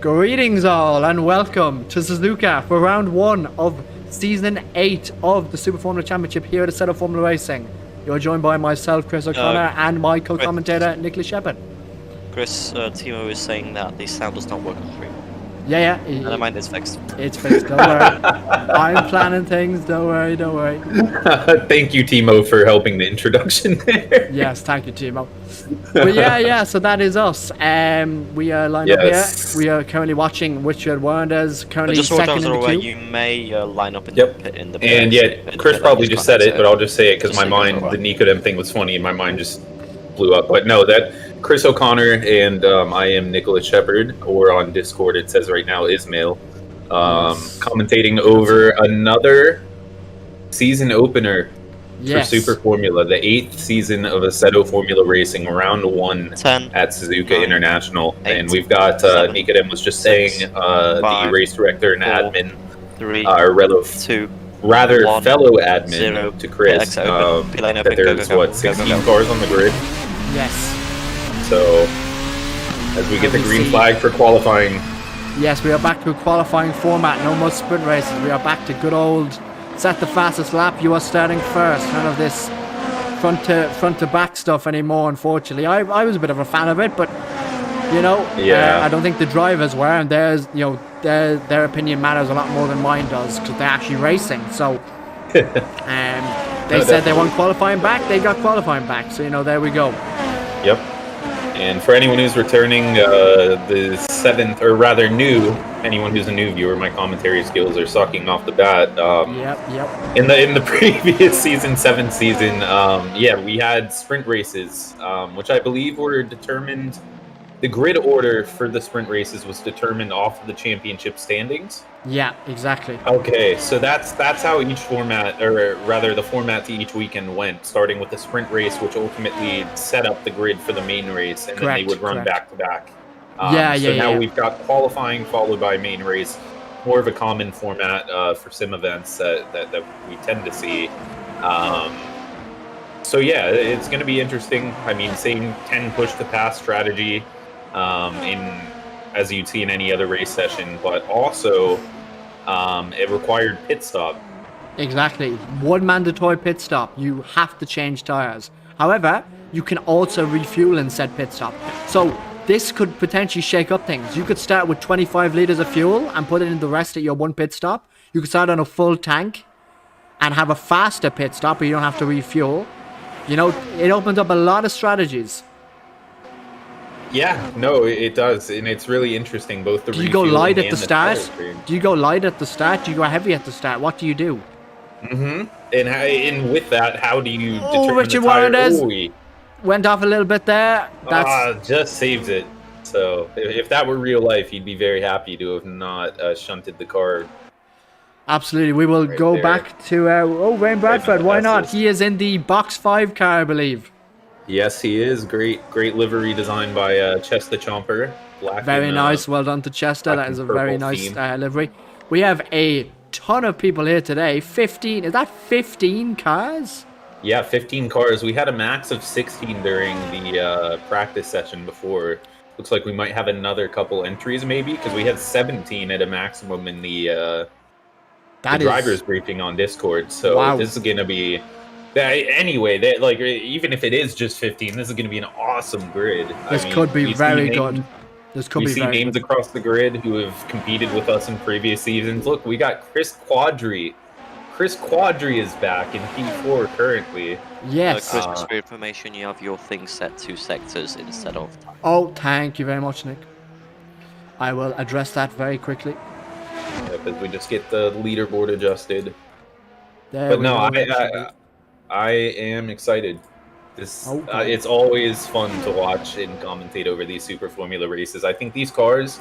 Greetings all and welcome to Suzuka for round 1 of season 8 of the Super Formula Championship here at Assetto Formula Racing. You're joined by myself, Chris O'Connor, and my co-commentator, Nicholas Shepard. Chris, Timo is saying that the sound does not work on stream. Yeah. Never mind, it's fixed. It's fixed, don't worry. I'm planning things, don't worry. Thank you, Timo, for helping the introduction there. Yes, thank you, Timo. But yeah, so that is us. We are lined up here. We are currently watching Richard Wernder's currently just second in the queue. You may line up in the pit. And yeah, Chris probably just said it, but I'll just say it because my mind, the Nicodem thing was funny and my mind just blew up. But no, that Chris O'Connor and I am Nicholas Shepard, or on Discord it says right now Ismail, commentating over another season opener for Super Formula, the 8th season of Assetto Formula Racing, round 1 at Suzuka International. 8, and we've got, Nicodem was just 6, saying, 5, the race director and 4, admin, 3, fellow admin 0, to Chris, that there's, 16 cars on the grid? Yes. So, as we get the green flag for qualifying. Yes, we are back to a qualifying format. No more sprint races. We are back to good old set the fastest lap. You are starting first. None of this front to back stuff anymore. Unfortunately, I was a bit of a fan of it, but you know, I don't think the drivers were. And their opinion matters a lot more than mine does because they're actually racing. So, they said they want qualifying back. They got qualifying back. So there we go. Yep. And for anyone who's returning, the 7th, or rather new, anyone who's a new viewer, my commentary skills are sucking off the bat. Yep. In the previous season, 7th season, we had sprint races, which I believe were determined. The grid order for the sprint races was determined off of the championship standings. Yeah, exactly. Okay, so that's how each format, or rather the format to each weekend went, starting with the sprint race, which ultimately set up the grid for the main race, and then they would run back to back. So now we've got qualifying followed by main race, more of a common format for sim events that we tend to see. So yeah, it's going to be interesting. I mean, same 10 push to pass strategy as you'd see in any other race session, but also it required pit stop. Exactly. One mandatory pit stop. You have to change tires. However, you can also refuel in said pit stop. So this could potentially shake up things. You could start with 25 liters of fuel and put it in the rest at your one pit stop. You could start on a full tank and have a faster pit stop, but you don't have to refuel. It opens up a lot of strategies. Yeah, no, it does, and it's really interesting. Both the do you go light at the start? Do you go light at the start? Do you go heavy at the start? What do you do? And with that, how do you determine Richard the tire? Wernder's went off a little bit there. Just saves it. So if that were real life, you'd be very happy to have not shunted the car. Absolutely, we will go back to Wayne Bradford. Why not? He is in the box 5 car, I believe. Yes, he is. Great livery designed by Chester Chomper. Very nice. Well done to Chester. That is a very nice livery. We have a ton of people here today. 15. Is that 15 cars? Yeah, 15 cars. We had a max of 16 during the practice session before. Looks like we might have another couple entries maybe, because we had 17 at a maximum in the driver's briefing on Discord. So this is going to be... Anyway, even if it is just 15, this is going to be an awesome grid. This could be very good. This could be very good. We see names across the grid who have competed with us in previous seasons. Look, we got Chris Quadri. Chris Quadri is back in P4 currently. Yes. Chris, for information, you have your thing set to sectors instead of time. Oh, thank you very much, Nick. I will address that very quickly. Yep, as we just get the leaderboard adjusted. I am excited. It's always fun to watch and commentate over these Super Formula races. I think these cars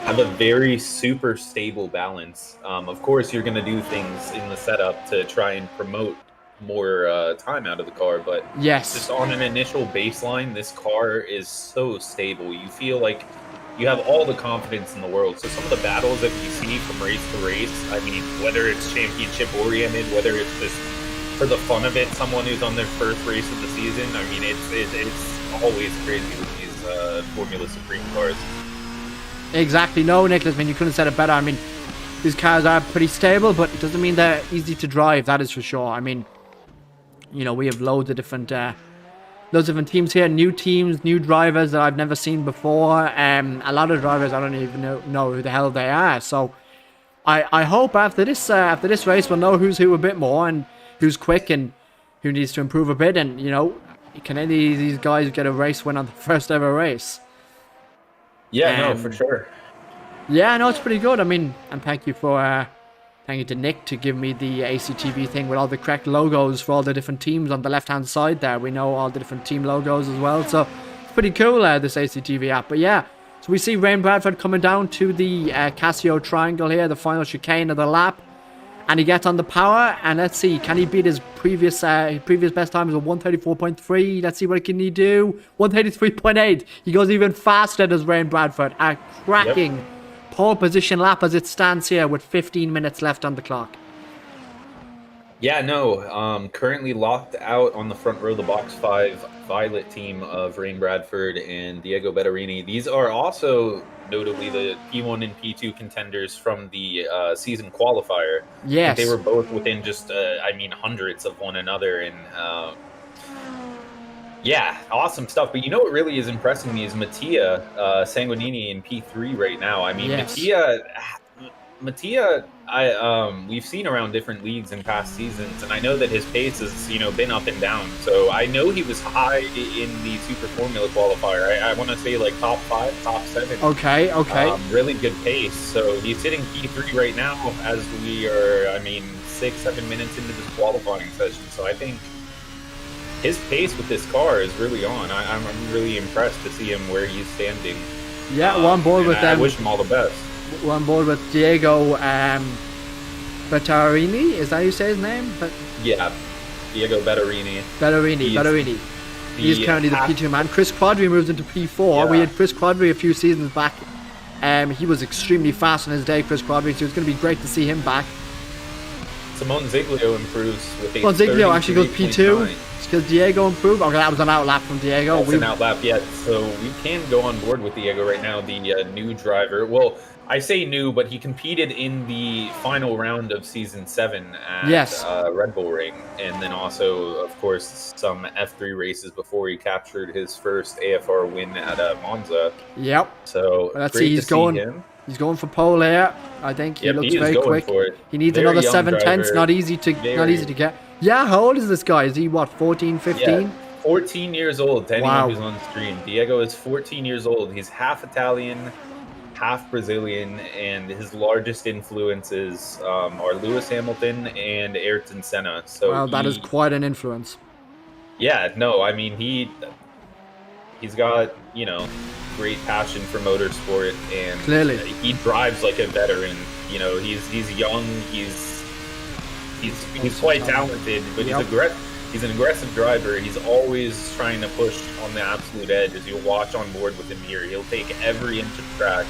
have a very super stable balance. Of course, you're going to do things in the setup to try and promote more time out of the car, but just on an initial baseline, this car is so stable. You feel like you have all the confidence in the world. So some of the battles that you see from race to race, I mean, whether it's championship oriented, whether it's just for the fun of it, someone who's on their first race of the season. I mean, it's always crazy with these Formula Supreme cars. Exactly. No, Nicholas, I mean, you couldn't have said it better. I mean, these cars are pretty stable, but it doesn't mean they're easy to drive. That is for sure. I mean, you know, we have loads of different teams here, new teams, new drivers that I've never seen before. A lot of drivers I don't even know who the hell they are. So I hope after this race we'll know who's who a bit more and who's quick and who needs to improve a bit. And you know, can any of these guys get a race win on the first ever race? Yeah, no, for sure. Yeah, no, it's pretty good. I mean, and thank you to Nick to give me the ACTV thing with all the correct logos for all the different teams on the left-hand side there. We know all the different team logos as well, so it's pretty cool, this ACTV app. But yeah, so we see Wayne Bradford coming down to the Casio Triangle here, the final chicane of the lap, and he gets on the power, and let's see, can he beat his previous best times of 134.3? Let's see, what can he do? 133.8. He goes even faster than Wayne Bradford. A cracking pole position lap as it stands here with 15 minutes left on the clock. Yeah, no, currently locked out on the front row, the box 5 Violet team of Wayne Bradford and Diego Bettarini. These are also notably the P1 and P2 contenders from the season qualifier. Yes. They were both within just, hundreds of one another. And yeah, awesome stuff. But you know what really is impressing me is Mattia Sanguinini in P3 right now. I mean, yes. Mattia, we've seen around different leagues in past seasons, and I know that his pace has, been up and down. So I know he was high in the Super Formula qualifier. I want to say like top 5, top 7. Okay. Really good pace. So he's sitting P3 right now as we are, 6-7 minutes into this qualifying session. So I think his pace with this car is really on. I'm really impressed to see him where he's standing. Yeah, we're on board with them. I wish him all the best. We're on board with Diego Bettarini. Is that how you say his name? Yeah, Diego Bettarini. Bettarini. He's currently the P2 man. Chris Quadri moves into P4. Yeah. We had Chris Quadri a few seasons back. He was extremely fast on his day, Chris Quadri, so it's going to be great to see him back. Simone Ziglio improves with a Simone Ziglio actually goes P2. Because Diego improved. Okay, that was an outlap from Diego. That's an outlap, yeah. So we can go on board with Diego right now, the new driver. Well, I say new, but he competed in the final round of Season 7 at Red Bull Ring. And then also, of course, some F3 races before he captured his first AFR win at Monza. Yep. So let's see, he's going for pole here. I think he looks very quick. He needs another 7/10. Not easy to get. Yeah, how old is this guy? Is he, 14, 15? Yeah, 14 years old. Anyone who's on screen. Diego is 14 years old. He's half Italian, half Brazilian, and his largest influences are Lewis Hamilton and Ayrton Senna. So wow, that is quite an influence. Yeah, no, I mean, he's got, great passion for motorsport, and clearly he drives like a veteran. He's young, he's quite talented, but he's an aggressive driver. He's always trying to push on the absolute edge. As you'll watch on board with him here, he'll take every inch of track.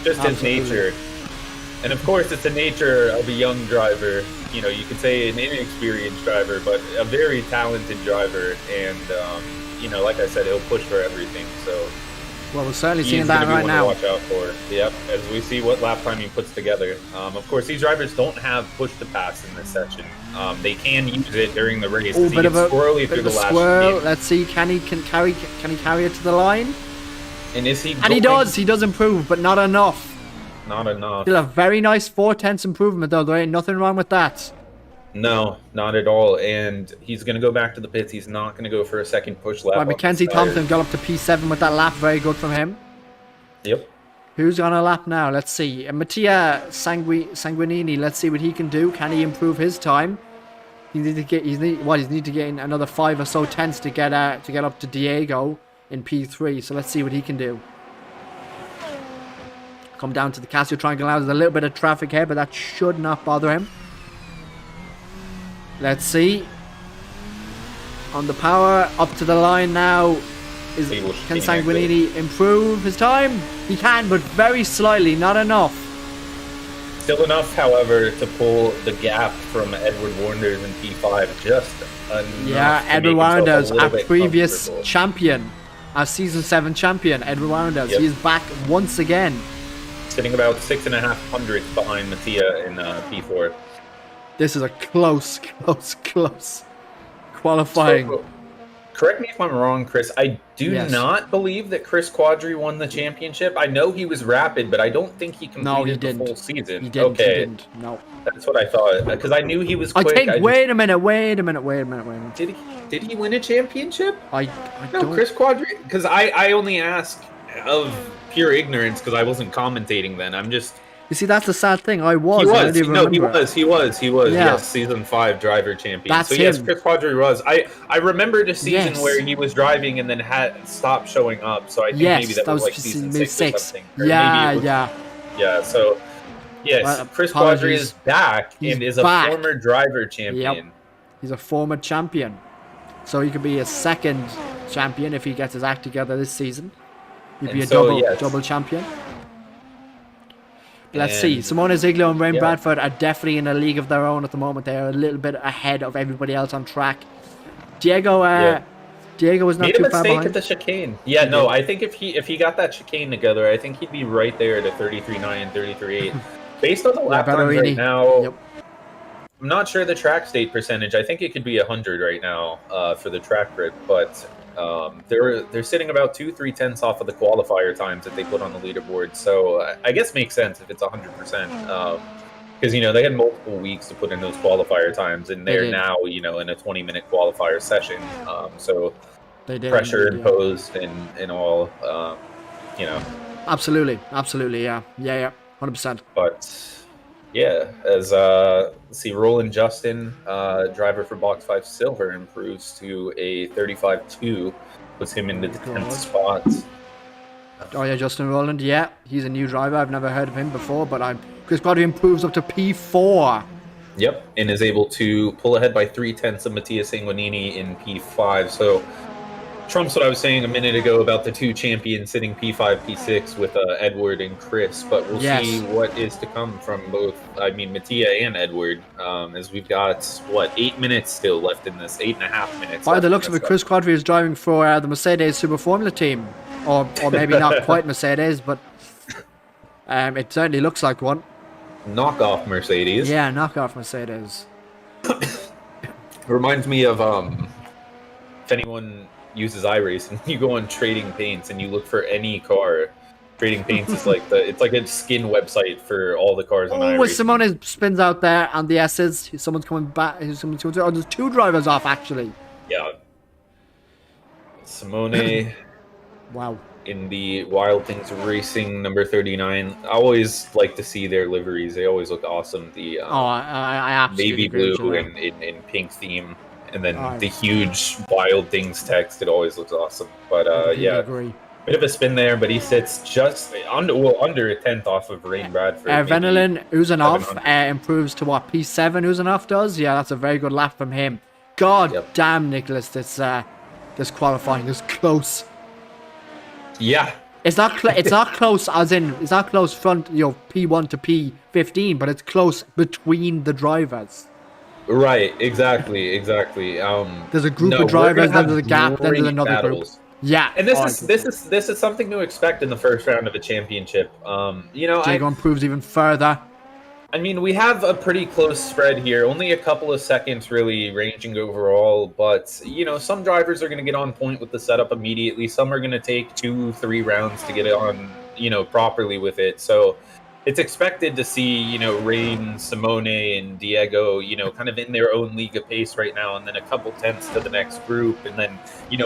Just his nature. And of course, it's the nature of a young driver. You could say an inexperienced driver, but a very talented driver. And, like I said, he'll push for everything. So, well, we're certainly seeing that right now. Watch out for. Yep, as we see what lap time he puts together. Of course, these drivers don't have push to pass in this section. They can use it during the race. Oh, bit of a swirl. Game. Let's see, can he carry it to the line? And is he? And he does. He does improve, but not enough. Not enough. Still a very nice 4/10 improvement, though. There ain't nothing wrong with that. No, not at all. And he's going to go back to the pits. He's not going to go for a second push lap. Right, Mackenzie Thompson got up to P7 with that lap. Very good from him. Yep. Who's on a lap now? Let's see. Mattia Sanguinini. Let's see what he can do. Can he improve his time? He needs to get in another 5 or so tenths to get up to Diego in P3. So let's see what he can do. Come down to the Casio Triangle now. There's a little bit of traffic here, but that should not bother him. Let's see. On the power, up to the line now. Can Sanguinini improve his time? He can, but very slightly, not enough. Still enough, however, to pull the gap from Edward Warnders in P5 just enough. Yeah, Edward Warnders, our previous champion, our Season 7 champion, Edward Warnders. Yep. He is back once again sitting about 6.5 behind Mattia in P4. This is a close qualifying. So, correct me if I'm wrong, Chris. I do not believe that Chris Quadri won the championship. I know he was rapid, but I don't think he completed the full season. He didn't. Okay, he didn't. No. That's what I thought, because I knew he was quick. Wait a minute. Did he win a championship? I no, don't. Chris Quadri. Because I only ask of pure ignorance because I wasn't commentating then. I'm just. You see, that's the sad thing. He was. He was. Yeah. Yes, season 5 driver champion. That's him. Yes, Chris Quadri was. I remembered a season where he was driving and then had stopped showing up. So I think maybe that was like season 6 or something. Yeah. So yes, Chris Quadri is back and is a former driver champion. Yep. He's a former champion, so he could be a second champion if he gets his act together this season. He'd be a double champion. Let's see. Simone Ziegler and Wayne Bradford are definitely in a league of their own at the moment. They are a little bit ahead of everybody else on track. Diego was not too far behind. Made a mistake at the chicane. I think if he got that chicane together, I think he'd be right there at a 33.9, 33.8. Based on the lap times right now, I'm not sure the track state percentage. I think it could be 100 right now for the track grid, but they're sitting about 2-3 tenths off of the qualifier times that they put on the leaderboard. So I guess makes sense if it's 100%. Because they had multiple weeks to put in those qualifier times, and they're now in a 20-minute qualifier session. So pressure imposed and all. Absolutely, yeah, 100%. But as let's see, Roland Justin, driver for Box 5 Silver, improves to a 35.2, puts him into the 10th spot. Oh yeah, Justin Roland. Yeah, he's a new driver. I've never heard of him before, but Chris Quadri improves up to P4. Yep, and is able to pull ahead by 3 tenths of Mattia Sanguinini in P5. So trumps what I was saying a minute ago about the two champions sitting P5, P6 with Edward and Chris, but we'll see what is to come from both, Mattia and Edward, as we've got, 8 minutes still left in this, 8.5 minutes. By the looks of it, Chris Quadri is driving for the Mercedes Super Formula team, or maybe not quite Mercedes, but it certainly looks like one. Knockoff Mercedes. Yeah, knockoff Mercedes. Reminds me of, if anyone uses iRacing, you go on Trading Paints and you look for any car. Trading Paints is it's like a skin website for all the cars on iRacing. Simone spins out there on the S's. Someone's coming back. There's 2 drivers off actually. Yeah. Simone. Wow. In the Wild Things Racing number 39. I always like to see their liveries. They always look awesome. The I absolutely navy blue and pink theme. And then the huge Wild Things text, it always looks awesome. But agree. Bit of a spin there, but he sits just under a tenth off of Wayne Bradford. Venelin Uzanov improves to what P7 Uzanov does. Yeah, that's a very good lap from him. God damn, Nicholas, this qualifying is close. Yeah. It's not close as in it's not close front P1 to P15, but it's close between the drivers. Right, exactly. There's a group of drivers, then there's a gap, then there's another group. Yeah, and this is something to expect in the first round of a championship. Diego improves even further. We have a pretty close spread here, only a couple of seconds really ranging overall, but some drivers are going to get on point with the setup immediately. Some are going to take 2-3 rounds to get it on, properly with it. So it's expected to see, Rain, Simone, and Diego, kind of in their own league of pace right now, and then a couple tenths to the next group. And then,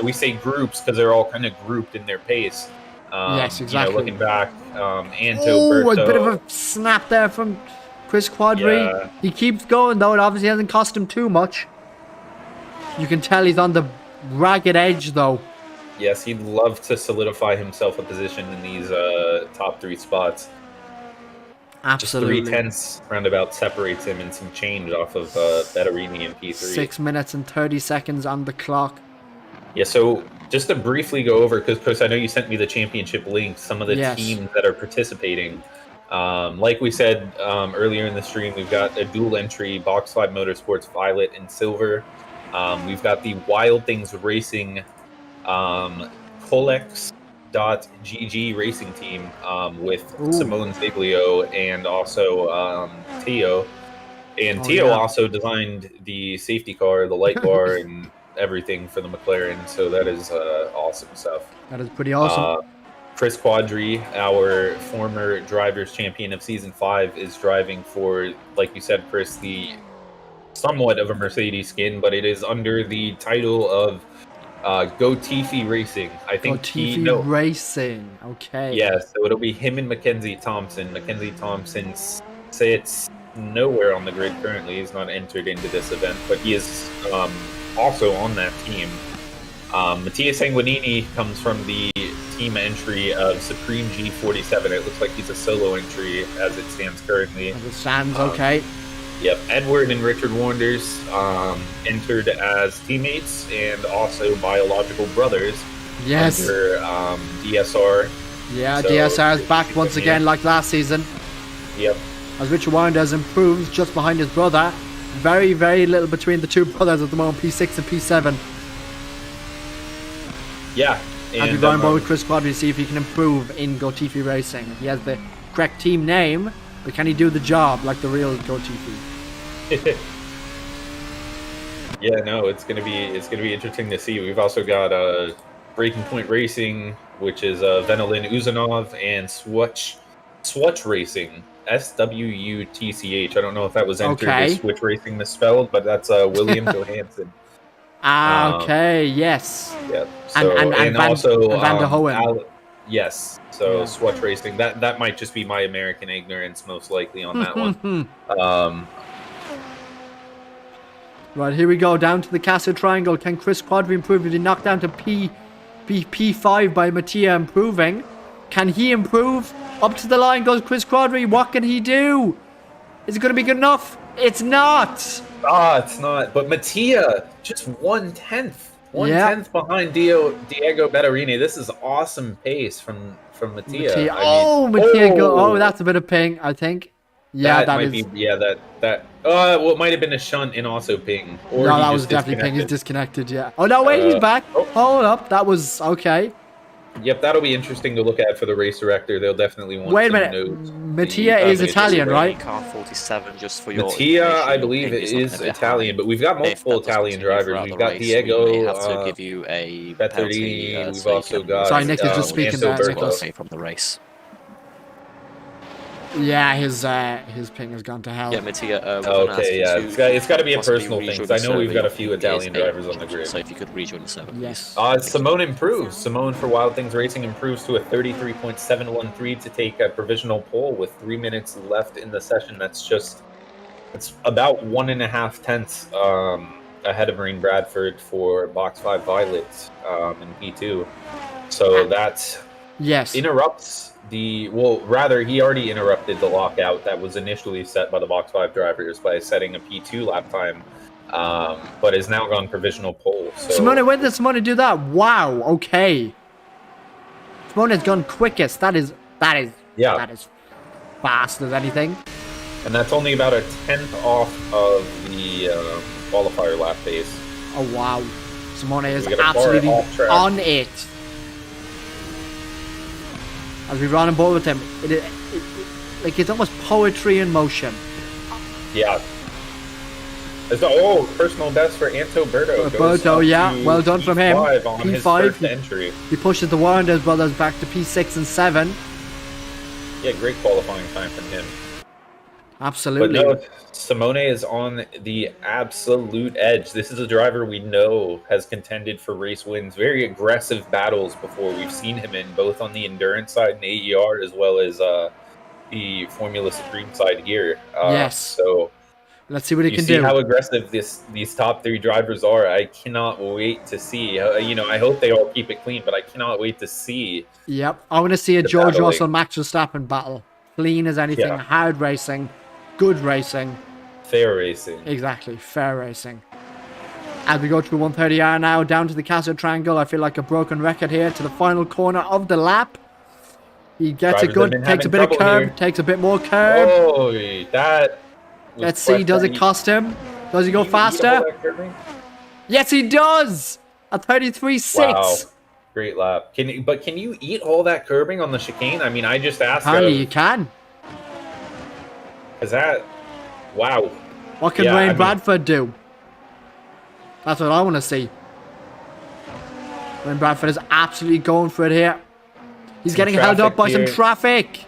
we say groups because they're all kind of grouped in their pace. Yes, exactly. Looking back, Anto Berto. A bit of a snap there from Chris Quadri. Yeah. He keeps going, though. It obviously hasn't cost him too much. You can tell he's on the ragged edge, though. Yes, he'd love to solidify himself a position in these top 3 spots. Absolutely. Just 3 tenths roundabout separates him and some change off of Bettarini in P3. 6 minutes and 30 seconds on the clock. Yeah, so just to briefly go over, because Chris, I know you sent me the championship link, some of the teams that are participating. Like we said earlier in the stream, we've got a dual entry Box 5 Motorsports Violet and Silver. We've got the Wild Things Racing Colex F.GG Racing Team with Ooh. Simone Zaglio and also Tio. And Tio also designed the safety car, the light bar, and everything for the McLaren. So that is awesome stuff. That is pretty awesome. Chris Quadri, our former drivers champion of season 5, is driving for, like you said, Chris, the somewhat of a Mercedes skin, but it is under the title of Go Tifi Racing. I think Racing. Okay. Yeah, so it'll be him and Mackenzie Thompson. Mackenzie Thompson sits nowhere on the grid currently. He's not entered into this event, but he is also on that team. Mattia Sanguinini comes from the team entry of Supreme G47. It looks like he's a solo entry as it stands currently. As it stands, okay. Yep, Edward and Richard Wanders entered as teammates and also biological brothers. Yes. Under DSR. Yeah, so DSR is back once again like last season. Yep. As Richard Wanders improves just behind his brother. Very, very little between the two brothers at the moment, P6 and P7. Yeah. And we're going with Chris Quadri to see if he can improve in Go Tifi Racing. He has the correct team name, but can he do the job like the real Go Tifi? Yeah, no, it's gonna be interesting to see. We've also got Breaking Point Racing, which is Venelin Uzanov, and Swatch Racing, SWUTCH. I don't know if that was entered as Switch Racing misspelled, but that's William Johansson. Okay, yes. Yeah. So, and also Van der Hohen. Yes. So Swatch Racing. That might just be my American ignorance, most likely, on that one. Right, here we go, down to the Castle Triangle. Can Chris Quadri improve? He knocked down to P5 by Mattia improving. Can he improve? Up to the line goes Chris Quadri. What can he do? Is it going to be good enough? It's not. It's not. But Mattia, just 1/10. 1/10 behind Diego Bettarini. This is awesome pace from Mattia. Mattia. That's a bit of ping, I think. Yeah, that might be. Yeah, well, it might have been a shunt and also ping. Or no, that was definitely ping. He's disconnected. Yeah. Oh no, wait, he's back. Hold up, that was okay. Yep, that'll be interesting to look at for the race director. They'll definitely want. Wait a minute, Mattia is Italian, right? Car 47, just for your Mattia, I believe it is Italian, but we've got multiple Italian drivers. We've got Diego. We have to give you a penalty. We've also got. Sorry, Nick is just speaking there. Nicholas from the race. Yeah, his ping has gone to hell. Yeah, Mattia. Okay, yeah, it's got to be a personal thing because I know we've got a few Italian drivers on the grid. So if you could rejoin the server. Yes. Simone improves. Simone for Wild Things Racing improves to a 33.713 to take a provisional pole with 3 minutes left in the session. It's about 1.5 tenths ahead of Marine Bradford for Box 5 Violet in P2. So that interrupts. He already interrupted the lockout that was initially set by the Box 5 drivers by setting a P2 lap time, but is now gone provisional pole. So. Simone, when did Simone do that? Wow, okay. Simone has gone quickest. That is fast as anything. And that's only about a 10th off of the qualifier lap pace. Oh, wow. Simone is absolutely on it. As we run on board with him, it's almost poetry in motion. Yeah. Personal best for Antoberto. Yeah, well done from him. P5 entry. He pushes the Warrenders brothers back to P6 and 7. Yeah, great qualifying time from him. Absolutely. But no, Simone is on the absolute edge. This is a driver we know has contended for race wins. Very aggressive battles before. We've seen him in both on the endurance side and AER as well as the Formula Supreme side here. Yes. So let's see what he can do. See how aggressive these top 3 drivers are. I cannot wait to see. I hope they all keep it clean, but I cannot wait to see. Yep. I want to see a George Russell Max Verstappen battle. Clean as anything. Hard racing. Good racing. Fair racing. Exactly, fair racing. As we go through 130R now, down to the Castle Triangle, I feel like a broken record here to the final corner of the lap. He gets it good, takes a bit of curb, takes a bit more curb. Oh, that. Let's see, does it cost him? Does he go faster? Yes, he does! A 33.6. Great lap. Can you eat all that curbing on the chicane? I mean, I just asked Apparently you can. Is that... Wow. What can Yeah, Ryan I mean, Bradford do? That's what I want to see. Ryan Bradford is absolutely going for it here. He's getting held up by some traffic.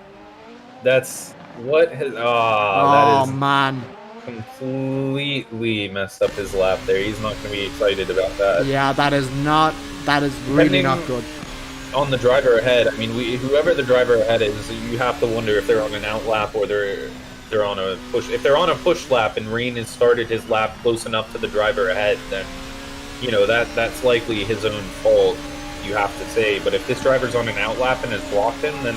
That's what has... Oh, Oh, that is man. completely messed up his lap there. He's not going to be excited about that. Yeah, that is really not good. On the driver ahead, I mean, whoever the driver ahead is, you have to wonder if they're on an out lap or they're on a push. If they're on a push lap and Rain has started his lap close enough to the driver ahead, then that's likely his own fault. You have to say, but if this driver's on an out lap and has blocked him, then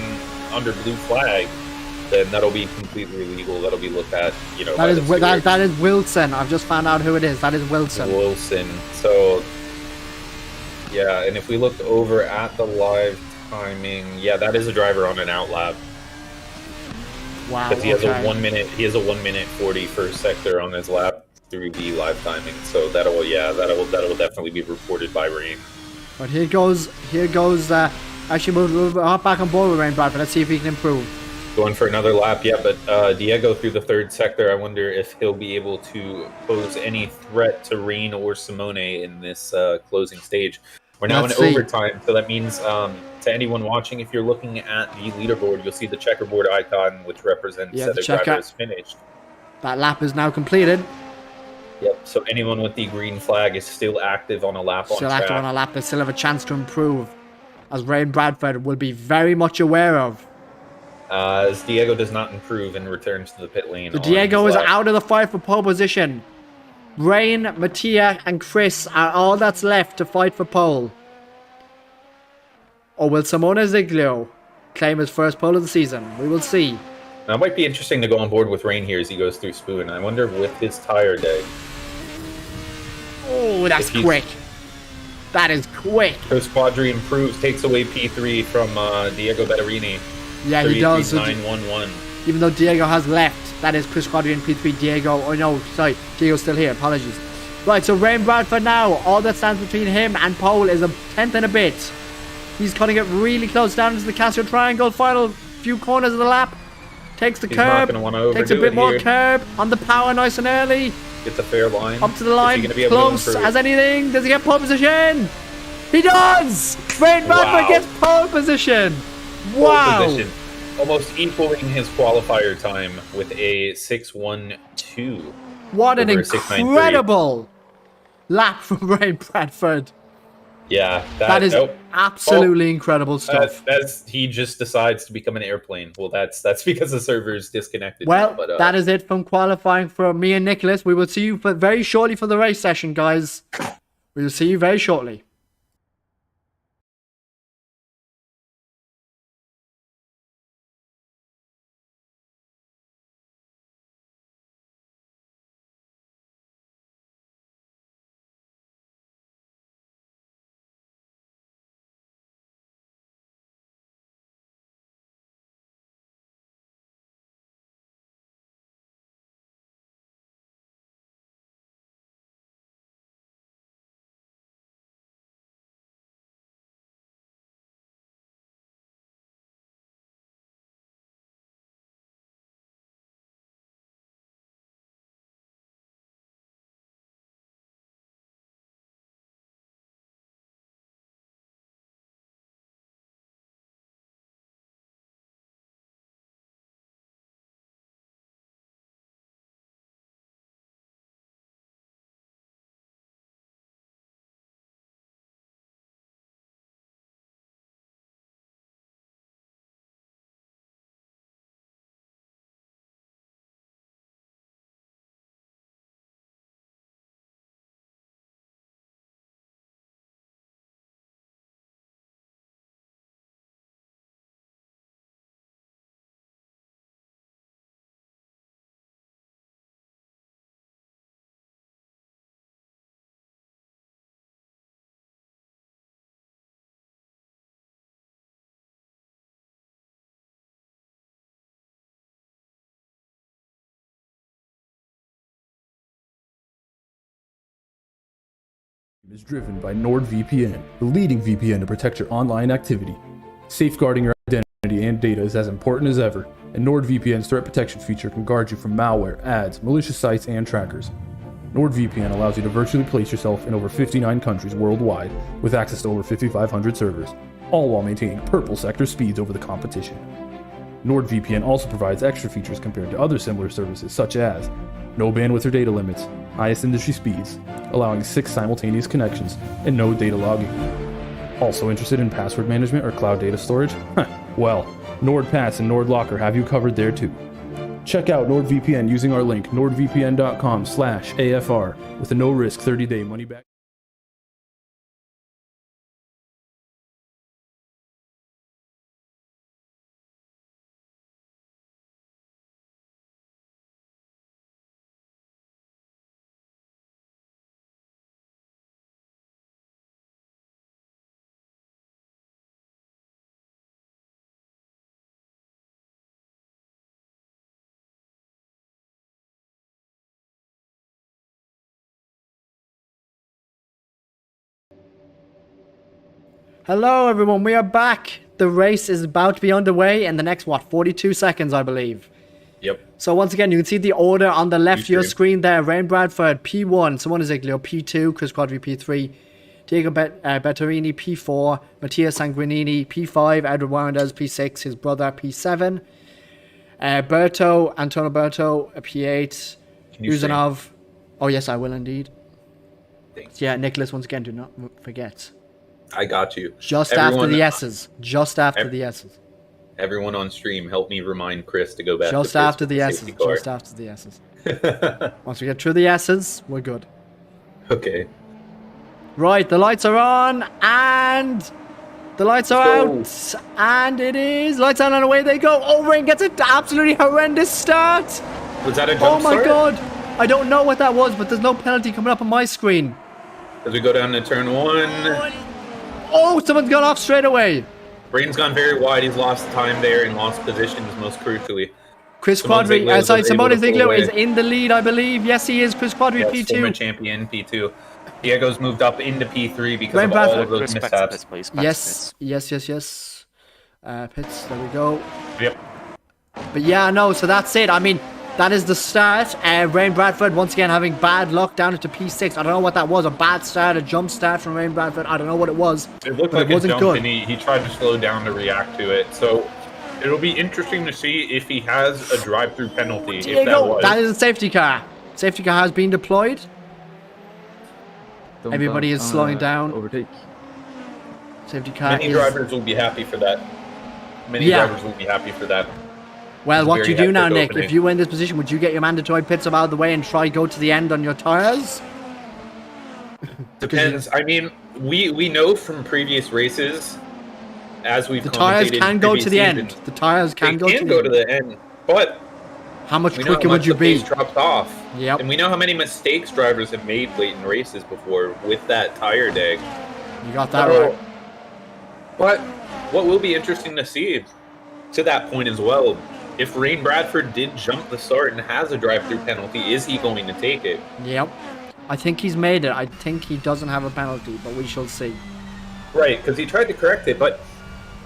under blue flag, then that'll be completely illegal. That'll be looked at. That is Wilson. I've just found out who it is. That is Wilson. So. Yeah, and if we look over at the live timing, yeah, that is a driver on an out lap. Wow. Because he has a 1 minute. He has a 1:40 first sector on his lap through the live timing. So that'll definitely be reported by Rain. But here goes. Actually, we'll hop back on board with Rain Bradford. Let's see if he can improve. Going for another lap, yeah, but Diego through the third sector. I wonder if he'll be able to pose any threat to Rain or Simone in this closing stage. We're now in overtime, so that means to anyone watching, if you're looking at the leaderboard, you'll see the checkerboard icon, which represents that the driver is finished. That lap is now completed. Yep, so anyone with the green flag is still active on a lap on track. Still active on a lap. They still have a chance to improve, as Rain Bradford will be very much aware of. As Diego does not improve and returns to the pit lane. So Diego is out of the fight for pole position. Rain, Mattia, and Chris are all that's left to fight for pole. Or will Simone Ziglio claim his first pole of the season? We will see. Now, it might be interesting to go on board with Rain here as he goes through Spoon. I wonder with his tire day. Oh, that's quick. That is quick. Chris Quadri improves, takes away P3 from Diego Bettarini. Yeah, he does. 911. Even though Diego has left, that is Chris Quadri and P3. Diego, oh no, sorry, Diego's still here. Apologies. Right, so Rain Bradford now. All that stands between him and pole is a tenth and a bit. He's cutting it really close down into the Casio Triangle. Final few corners of the lap. Takes the curb. Takes a bit more curb on the power, nice and early. Gets a fair line. Up to the line. Close as anything. Does he get pole position? He does! Rain Bradford gets pole position. Wow. Pole position. Almost equaling his qualifier time with a 6:12. What an incredible lap from Rain Bradford. Yeah, that is absolutely incredible stuff. He just decides to become an airplane. Well, that's because the server's disconnected. Well, now, but, that is it from qualifying for me and Nicholas. We will see you very shortly for the race session, guys. We will see you very shortly. Is driven by NordVPN, the leading VPN to protect your online activity. Safeguarding your identity and data is as important as ever, and NordVPN's threat protection feature can guard you from malware, ads, malicious sites, and trackers. NordVPN allows you to virtually place yourself in over 59 countries worldwide with access to over 5,500 servers, all while maintaining purple sector speeds over the competition. NordVPN also provides extra features compared to other similar services such as no bandwidth or data limits, highest industry speeds, allowing 6 simultaneous connections, and no data logging. Also interested in password management or cloud data storage? Well, NordPass and NordLocker have you covered there too. Check out NordVPN using our link nordvpn.com/AFR with a no-risk 30-day money-back. Hello everyone, we are back. The race is about to be underway in the next, 42 seconds, I believe. Yep. So once again, you can see the order on the left of your screen there. Rain Bradford, P1, Simone Ziglio, P2, Chris Quadri, P3, Diego Betterini, P4, Mattia Sanguinini, P5, Edward Warrendez, P6, his brother, P7, Antonio Berto, P8, Uzanov. Oh yes, I will indeed. Thanks. Yeah, Nicholas, once again, do not forget. I got you. Just after the S's. Just after the S's. Everyone on stream, help me remind Chris to go back. Just after the S's. Just after the S's. Once we get through the S's, we're good. Okay. Right, the lights are on, and the lights are out, and it is lights on and away they go. Oh, Rain gets an absolutely horrendous start. Was that a jump start? Oh my god. I don't know what that was, but there's no penalty coming up on my screen. As we go down to turn 1. Oh, someone's gone off straight away. Braden's gone very wide. He's lost time there and lost positions, most crucially. Chris Quadri, Simone Ziglio is in the lead, I believe. Yes, he is. Chris Quadri, P2. Former champion, P2. Diego's moved up into P3 because of all of those mishaps. Yes. Pits, there we go. Yep. But yeah, no, so that's it. I mean, that is the start. Rain Bradford, once again, having bad luck down into P6. I don't know what that was. A bad start, a jump start from Rain Bradford. I don't know what it was. It looked like a jump, and he tried to slow down to react to it. So it'll be interesting to see if he has a drive-through penalty. That is a safety car. Safety car has been deployed. Everybody is slowing down. Overtake. Safety car Many drivers will be happy for that. Drivers will be happy for that. Well, what do you do now, Nick? If you were in this position, would you get your mandatory pit stop out of the way and try go to the end on your tires? Depends. I mean, we know from previous races, as we've the tires can go to the end. The tires can go to the end. But how much quicker would you be? Dropped off. Yep. And we know how many mistakes drivers have made late in races before with that tire dag. You got that right. But what will be interesting to see to that point as well, if Rain Bradford did jump the start and has a drive-through penalty, is he going to take it? Yep. I think he's made it. I think he doesn't have a penalty, but we shall see. Right, because he tried to correct it, but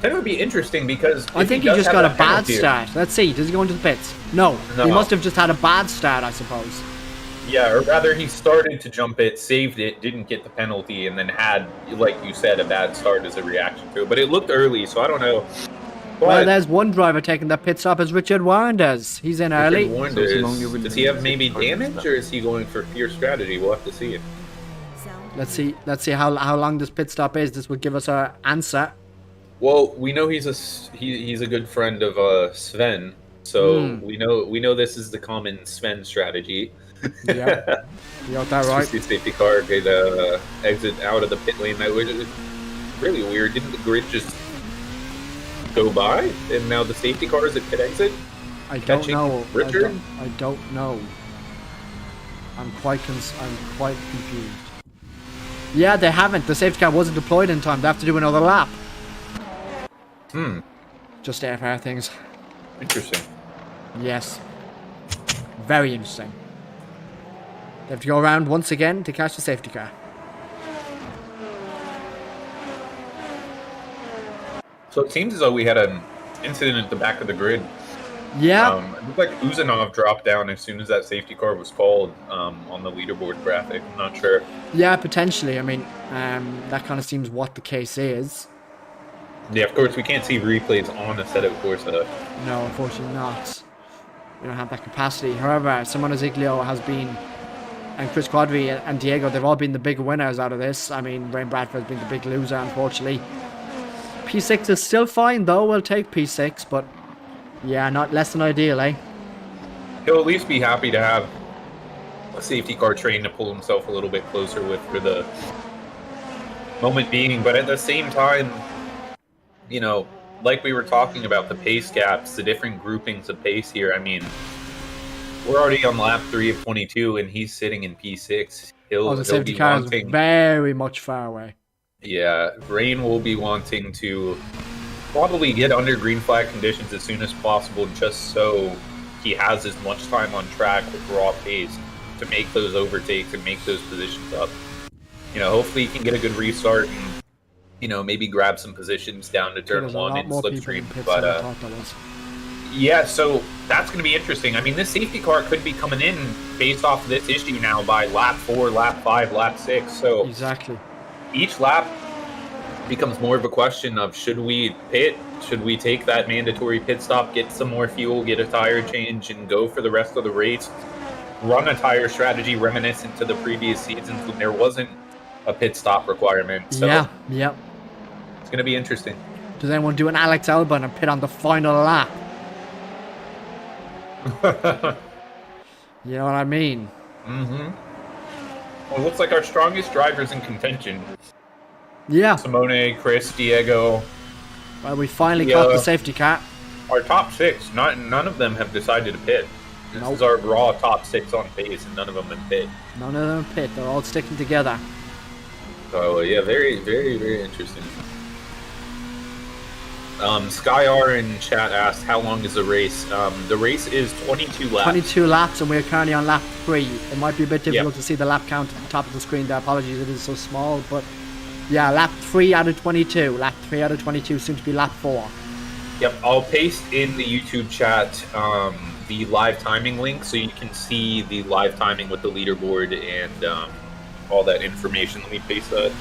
that would be interesting because I think he just got a bad start. Let's see. Does he go into the pits? No. He must have just had a bad start, I suppose. Yeah, or rather he started to jump it, saved it, didn't get the penalty, and then had, like you said, a bad start as a reaction to it. But it looked early, so I don't know. But well, there's one driver taking that pit stop as Richard Warrendez. He's in early. Does he have maybe damage, or is he going for pure strategy? We'll have to see. Let's see how long this pit stop is. This will give us our answer. Well, we know he's a good friend of Sven, so we know this is the common Sven strategy. Yeah, you got that right. Safety car could exit out of the pit lane. That was really weird. Didn't the grid just go by, and now the safety car is at pit exit? I don't know. Richard? I don't know. I'm quite confused. Yeah, they haven't. The safety car wasn't deployed in time. They have to do another lap. Just AFR things. Interesting. Yes. Very interesting. They have to go around once again to catch the safety car. So it seems as though we had an incident at the back of the grid. Yeah. It looked like Uzanov dropped down as soon as that safety car was called on the leaderboard graphic. I'm not sure. Yeah, potentially. I mean, that kind of seems what the case is. Yeah, of course, we can't see replays on Assetto, of course. No, unfortunately not. We don't have that capacity. However, Simona Ziglio has been, and Chris Quadri and Diego, they've all been the big winners out of this. I mean, Wayne Bradford's been the big loser, unfortunately. P6 is still fine, though. We'll take P6, but yeah, not less than ideal, eh? He'll at least be happy to have a safety car train to pull himself a little bit closer with for the moment being. But at the same time, you know, like we were talking about the pace gaps, the different groupings of pace here. I mean, we're already on lap 3 of 22, and he's sitting in P6. The safety car is very much far away. Yeah, Rain will be wanting to probably get under green flag conditions as soon as possible, just so he has as much time on track with raw pace to make those overtakes and make those positions up. You know, hopefully he can get a good restart and, you know, maybe grab some positions down to turn 1 in slipstream. But yeah, so that's going to be interesting. I mean, this safety car could be coming in based off of this issue now by lap 4, lap 5, lap 6. So exactly, each lap becomes more of a question of should we pit, should we take that mandatory pit stop, get some more fuel, get a tire change, and go for the rest of the race, run a tire strategy reminiscent to the previous seasons when there wasn't a pit stop requirement. So yeah. It's going to be interesting. Does anyone do an Alex Albon and pit on the final lap? You know what I mean? Mm-hmm. Well, it looks like our strongest drivers in contention. Yeah. Simone, Chris, Diego. Well, we finally got the safety car. Our top 6, none of them have decided to pit. This is our raw top 6 on pace, and none of them have pit. None of them pit. They're all sticking together. So, yeah, very, very, very interesting. Skyr in chat asked, how long is the race? The race is 22 laps. 22 laps, and we're currently on lap 3. It might be a bit difficult to see the lap count at the top of the screen there. Apologies, it is so small, but yeah, lap 3 out of 22. Lap 3 out of 22 seems to be lap 4. Yep, I'll paste in the YouTube chat the live timing link so you can see the live timing with the leaderboard and all that information. Let me paste that.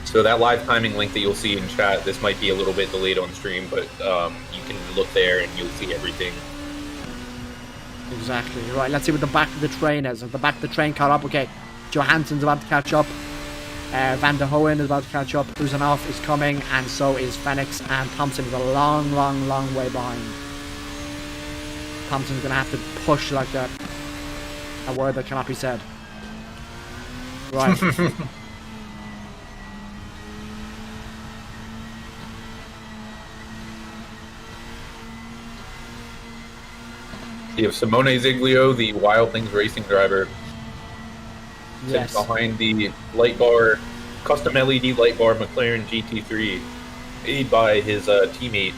So that live timing link that you'll see in chat, this might be a little bit delayed on stream, but you can look there and you'll see everything. Exactly. Right, let's see what the back of the train is. If the back of the train caught up, okay. Johansson's about to catch up. Van der Hoen is about to catch up. Uzanov is coming, and so is Phoenix, and Thompson is a long, long, long way behind. Thompson's going to have to push like that. A word that cannot be said. Right. You have Simone Ziglio, the Wild Things Racing driver, yes, sits behind the light bar, custom LED light bar McLaren GT3, aided by his teammate.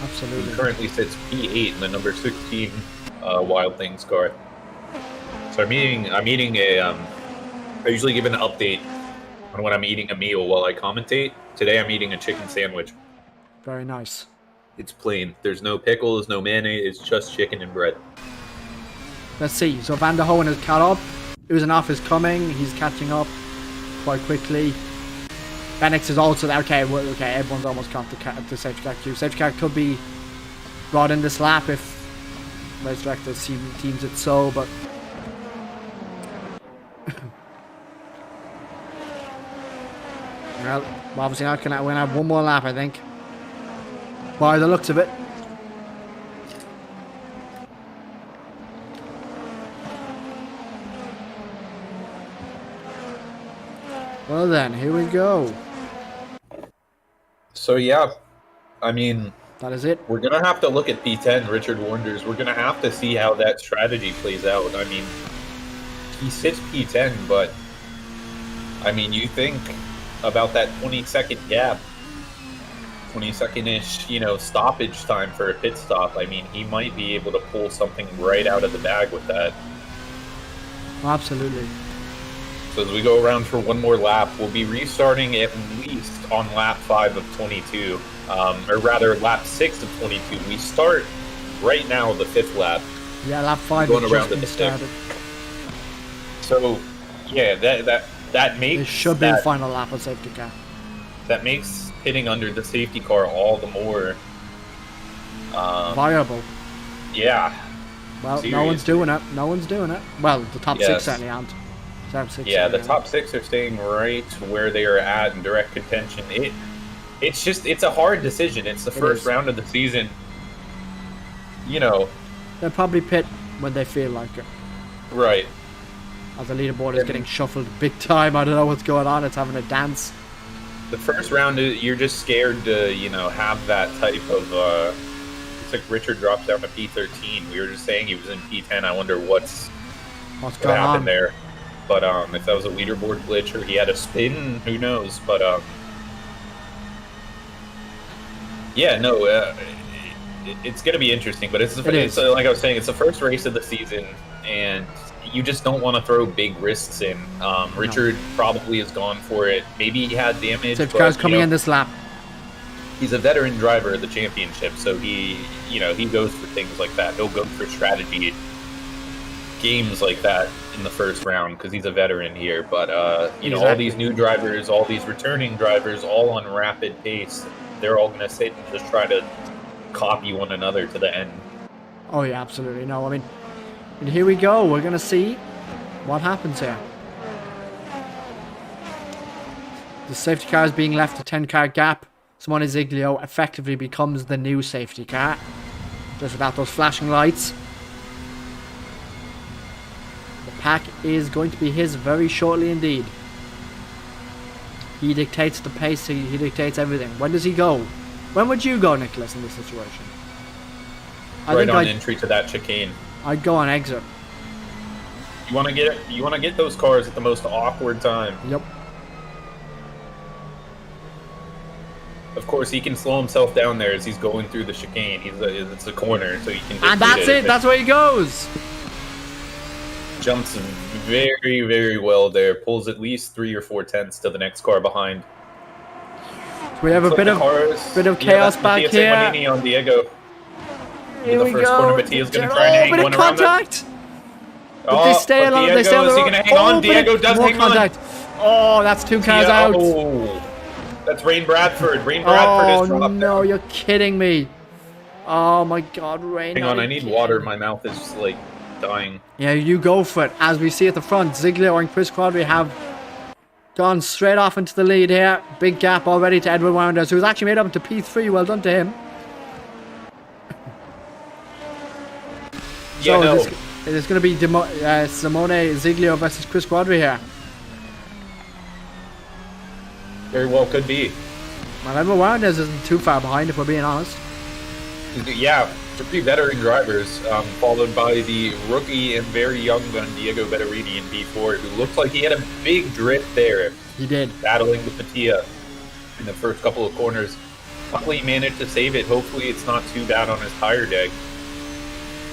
Absolutely. Who currently sits P8 in the number 16 Wild Things car. So I'm eating I usually give an update on when I'm eating a meal while I commentate. Today I'm eating a chicken sandwich. Very nice. It's plain. There's no pickles, no mayonnaise. It's just chicken and bread. Let's see. So Van der Hoen has caught up. Uzanov is coming. He's catching up quite quickly. Phoenix is also there. Okay, everyone's almost caught the safety car queue. Safety car could be brought in this lap if race director teams it so, but well, obviously not. We're gonna have one more lap, I think. By the looks of it. Well then, here we go. So yeah, I mean, that is it. We're gonna have to look at P10, Richard Wonders. We're gonna have to see how that strategy plays out. I mean, he sits P10, but I mean, you think about that 20-second gap. 20-second-ish, stoppage time for a pit stop. I mean, he might be able to pull something right out of the bag with that. Absolutely. So as we go around for one more lap, we'll be restarting at least on lap 5 of 22, or rather lap 6 of 22. We start right now the 5th lap. Yeah, lap 5 going has around just been the started. So yeah, that makes It should be the final lap of safety car. That makes hitting under the safety car all the more viable. Yeah. Well, Seriously. no one's doing it. No one's doing it. Well, the top 6 certainly aren't. Yeah, the top 6 are staying right where they are at in direct contention. It's a hard decision. It's the first round of the season. You know, they'll probably pit when they feel like it. Right. As the leaderboard is getting shuffled big time. I don't know what's going on. It's having a dance. The first round, you're just scared to, have that type of. It's like Richard drops down to P13. We were just saying he was in P10. I wonder what happened there. But if that was a leaderboard glitch or he had a spin, who knows? But yeah, no, it's going to be interesting. But it's like I was saying, it's the first race of the season, and you just don't want to throw big risks in. Richard probably has gone for it. Maybe he had damage. Safety car's coming in this lap. He's a veteran driver of the championship, so he goes for things like that. He'll go for strategy games like that in the first round because he's a veteran here. But all these new drivers, all these returning drivers, all on rapid pace, they're all going to sit and just try to copy one another to the end. Oh yeah, absolutely. No, I mean, and here we go. We're going to see what happens here. The safety car is being left a 10-car gap. Simone Ziglio effectively becomes the new safety car. Just without those flashing lights. The pack is going to be his very shortly indeed. He dictates the pace, he dictates everything. When does he go? When would you go, Nicholas, in this situation? Right on entry to that chicane. I'd go on exit. You want to get those cars at the most awkward time. Yep. Of course, he can slow himself down there as he's going through the chicane. It's a corner, so he can. And that's it. That's where he goes. Jumps very, very well there. Pulls at least 3 or 4 tenths to the next car behind. So we have a bit of chaos back here. On Diego. Here we go. Corner, Mattia's going to try and hang one around contact. But they stay along. They stay on the road. Is he going to hang on? Diego does hang on. Oh, that's 2 cars out. Oh. That's Rain Bradford. Rain Bradford is dropped down. No, you're kidding me. Oh my God, Rain. Hang on, I need water. My mouth is like dying. Yeah, you go for it. As we see at the front, Ziglio and Chris Quadri have gone straight off into the lead here. Big gap already to Edwin Wounders, who's actually made up to P3. Well done to him. Yeah, so it's going to be Simone Ziglio versus Chris Quadri here. Very well could be. Well, Edwin Wounders isn't too far behind, if we're being honest. Yeah, 3 veteran drivers, followed by the rookie and very young gun Diego Betterini in P4, who looked like he had a big drift there. He did. Battling with Mattia in the first couple of corners. Luckily he managed to save it. Hopefully it's not too bad on his tire deck.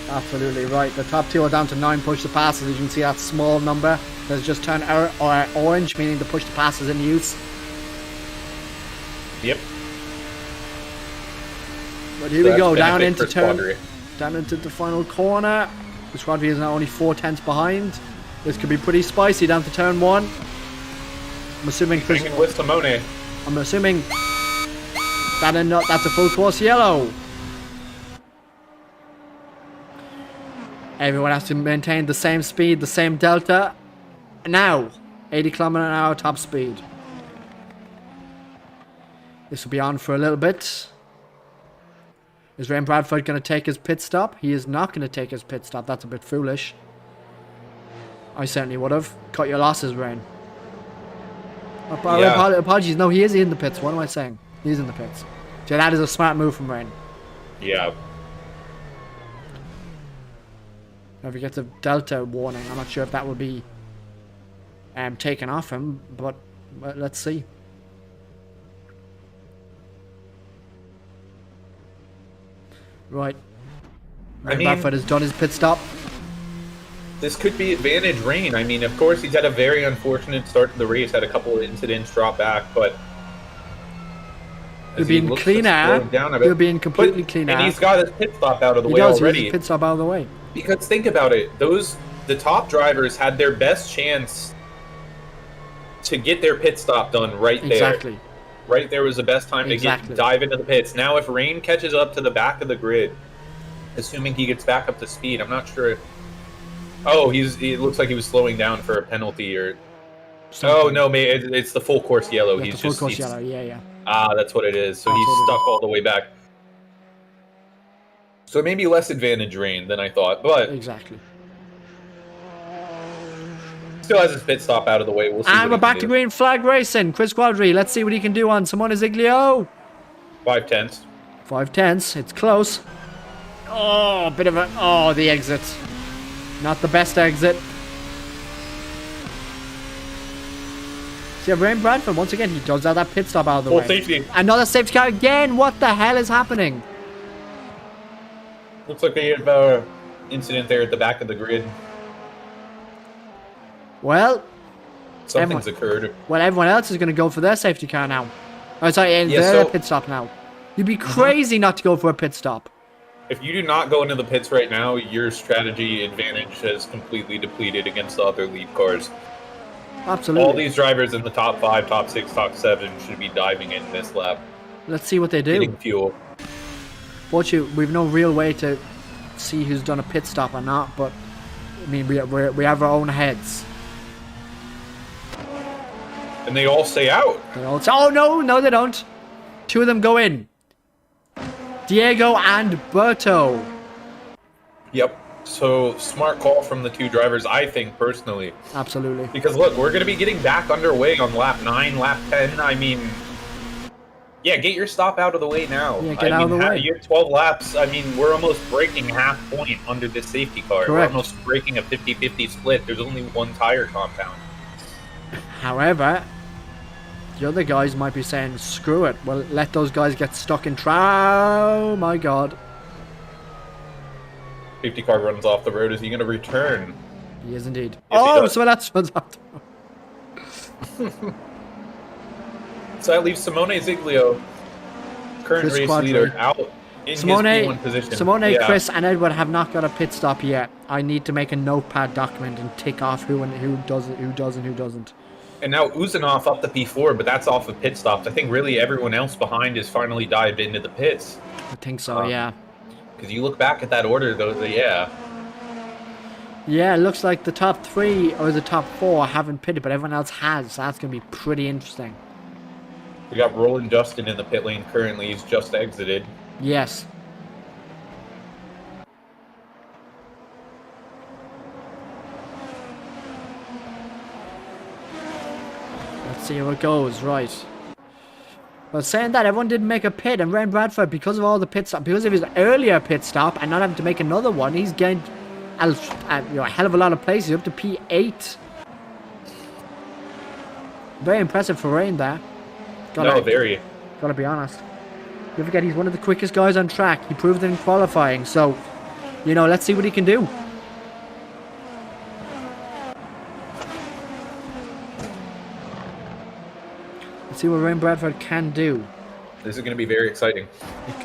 Absolutely right. The top 2 are down to 9 push to passes. You can see that small number has just turned orange, meaning the push to pass is in use. Yep. But here we go, down into the final corner. The Squadry is now only 4 tenths behind. This could be pretty spicy down to turn 1. I'm assuming with Simone. I'm assuming that's a full course yellow. Everyone has to maintain the same speed, the same delta. Now, 80 km/h top speed. This will be on for a little bit. Is Rain Bradford going to take his pit stop? He is not going to take his pit stop. That's a bit foolish. I certainly would have. Cut your losses, Rain. Apologies. No, he is in the pits. What am I saying? He's in the pits. So that is a smart move from Rain. Yeah. Now if he gets a delta warning, I'm not sure if that will be taken off him, but let's see. Right. Bradford has done his pit stop. this could be advantage Rain. I mean, of course, he's had a very unfortunate start to the race, had a couple of incidents drop back, but you're being cleaner. You're being completely cleaner. And he's got his pit stop out of the way He already. does, pit stop out of the way. Because think about it, the top drivers had their best chance to get their pit stop done right there. Exactly. Right there was the best time to dive into the pits. Now, if Rain catches up to the back of the grid, assuming he gets back up to speed, I'm not sure. Oh, it looks like he was slowing down for a penalty or. Something. Oh no, it's the full course yellow. Yeah, full course yellow. Yeah. Ah, that's what it is. So he's stuck all the way back. So maybe less advantage Rain than I thought, but exactly. Still has his pit stop out of the way. We'll see. And we're back to green flag racing. Chris Quadri, let's see what he can do on Simone Ziglio. 5/10. 5/10. It's close. Oh, a bit of a... Oh, the exit. Not the best exit. See, Rain Bradford, once again, he does have that pit stop out of the way. Safety. Another safety car again. What the hell is happening? Looks like they have an incident there at the back of the grid. Well, something's occurred. Well, everyone else is going to go for their safety car now. Oh, sorry, their pit stop now. You'd be crazy not to go for a pit stop. If you do not go into the pits right now, your strategy advantage has completely depleted against the other lead cars. Absolutely. All these drivers in the top 5, top 6, top 7 should be diving in this lap. Let's see what they do. Getting fuel. Fortunately, we've no real way to see who's done a pit stop or not, but I mean, we have our own heads. And they all stay out. They all say, oh no, they don't. 2 of them go in. Diego and Berto. Yep. So, smart call from the 2 drivers, I think, personally. Absolutely. Because, look, we're going to be getting back underway on lap 9, lap 10. I mean, yeah, get your stop out of the way now. Yeah, get out of the way. You have 12 laps. I mean, we're almost breaking half point under this safety car. Correct. We're almost breaking a 50-50 split. There's only 1 tire compound. However, the other guys might be saying, screw it. Well, let those guys get stuck in Oh, my God. Safety car runs off the road. Is he going to return? He is indeed. Yes, so that's what's up. So that leaves Simone Ziglio, current race leader, out in his P1 position. Simone, Chris, and Edward have not got a pit stop yet. I need to make a notepad document and tick off who does and who doesn't. And now Uzanov up the P4, but that's off of pit stops. I think really everyone else behind is finally dived into the pits. I think so, yeah. Because you look back at that order, though, Yeah, it looks like the top 3 or the top 4 haven't pitted, but everyone else has. So that's going to be pretty interesting. We got Roland Justin in the pit lane currently. He's just exited. Yes. Let's see how it goes. Right. Well, saying that, everyone didn't make a pit, and Rain Bradford, because of all the pit stop, because of his earlier pit stop, and not having to make another one, he's gained a hell of a lot of places, up to P8. Very impressive for Rain there. Gotta be honest. You forget he's one of the quickest guys on track. He proved it in qualifying, so, let's see what he can do. Let's see what Rain Bradford can do. This is going to be very exciting.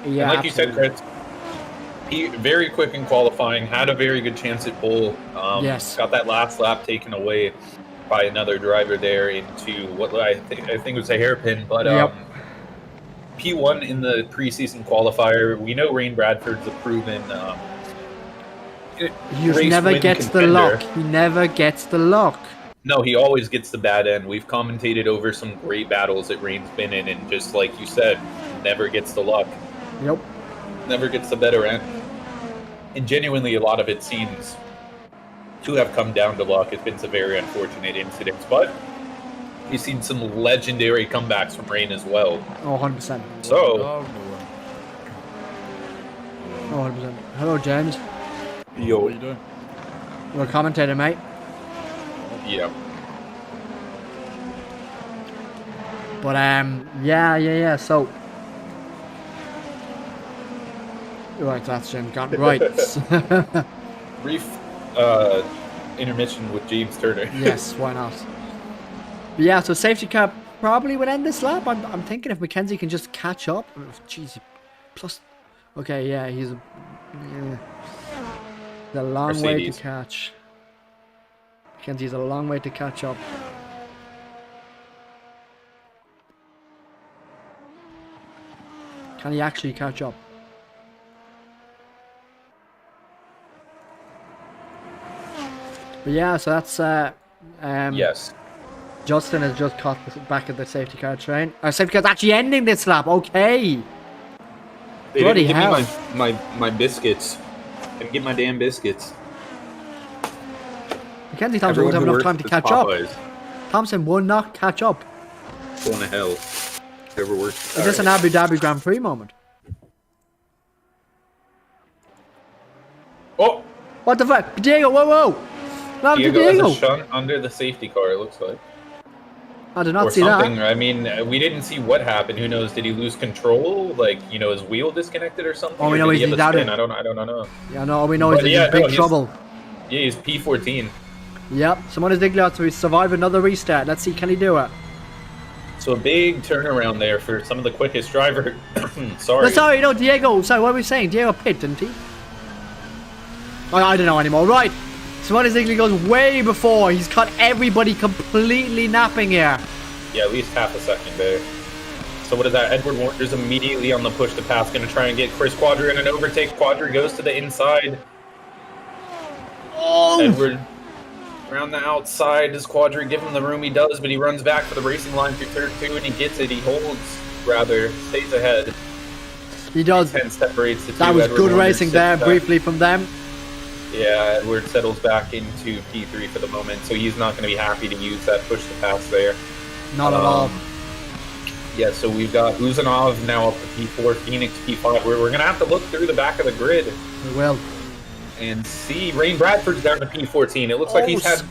Yeah, and like you said, Chris, he very quick in qualifying, had a very good chance at pole. Yes. Got that last lap taken away by another driver there into what I think was a hairpin, but P1 in the preseason qualifier. We know Rain Bradford's a proven he never gets the luck. He never gets the luck. No, he always gets the bad end. We've commentated over some great battles that Rain's been in, and just like you said, never gets the luck. Yep. Never gets the better end. And genuinely, a lot of it seems to have come down to luck. It's been some very unfortunate incidents, but you've seen some legendary comebacks from Rain as well. Oh, 100%. So. Oh, 100%. Hello, James. Yo. What are you doing? You're a commentator, mate. Yeah. But, yeah. So. Right, that's Jim Gunn. Right. Brief intermission with James Turner. Yes, why not? But yeah, so safety car probably would end this lap. I'm thinking if Mackenzie can just catch up. Jeez, plus. Okay, yeah, he's a long way to catch. Mackenzie's a long way to catch up. Can he actually catch up? But yeah, so that's Yes. Justin has just caught back at the safety car train. Our safety car's actually ending this lap. Okay. They Bloody didn't give hell. me my biscuits. Didn't get my damn biscuits. Mackenzie Thompson won't have enough time to catch up. Thompson will not catch up. Going to hell. Whoever works. Is this an Abu Dhabi Grand Prix moment? Oh! What the fuck? Diego, whoa, whoa! What happened to Diego Diego? has a shunt under the safety car, it looks like. I did not Or see something. that. I mean, we didn't see what happened. Who knows? Did he lose control? Like, you know, his wheel disconnected or something? Oh, we Or know did he he's have a out spin? of- I don't know. Yeah, no, all we know is But that yeah, he's in big no, trouble. Yeah, he's P14. Yep, Simone Ziggler to survive another restart. Let's see, can he do it? So a big turnaround there for some of the quickest driver. Sorry. No, sorry, no, Diego. Sorry, what were we saying? Diego pit, didn't he? I don't know anymore. Right. Simone Ziggler goes way before. He's caught everybody completely napping here. Yeah, at least half a second there. So what is that? Edward Warner's immediately on the push to pass. Going to try and get Chris Quadri in an overtake. Quadri goes to the inside. Oh! Edward around the outside. Does Quadri give him the room? He does, but he runs back for the racing line through turn 2, and he gets it. He holds, rather, stays ahead. He does. 10 separates the two. That was Edward good Warner racing sits there, back. briefly from them. Yeah, Edward settles back into P3 for the moment, so he's not going to be happy to use that push to pass there. Not at all. Yeah, so we've got Uzanov now up to P4, Phoenix P5. We're going to have to look through the back of the grid We will. and see. Rain Bradford's down to P14. It looks like he's had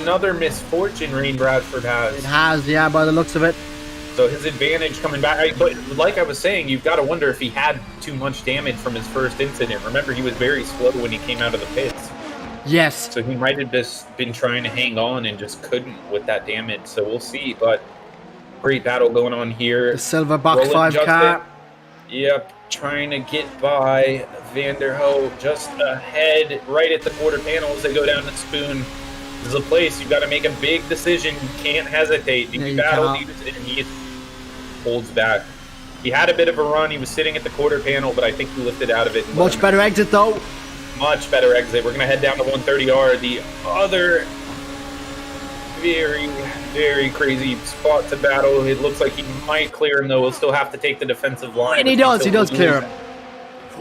another misfortune, Rain Bradford has. It has, yeah, by the looks of it. So his advantage coming back. But like I was saying, you've got to wonder if he had too much damage from his first incident. Remember, he was very slow when he came out of the pits. Yes. So he might have just been trying to hang on and just couldn't with that damage. So we'll see. But great battle going on here. The silver box Roland 5 Justin. car. Yep, trying to get by Vanderhoe just ahead right at the quarter panel as they go down the spoon. This is a place you've got to make a big decision. You can't hesitate. Yeah, You you battle, cannot. and he holds back. He had a bit of a run. He was sitting at the quarter panel, but I think he lifted out of it. and let Much him- better exit, though. Much better exit. We're going to head down to 130R. The other very, very crazy spot to battle. It looks like he might clear him, though. We'll still have to take the defensive line. And he But does still clear lose. him.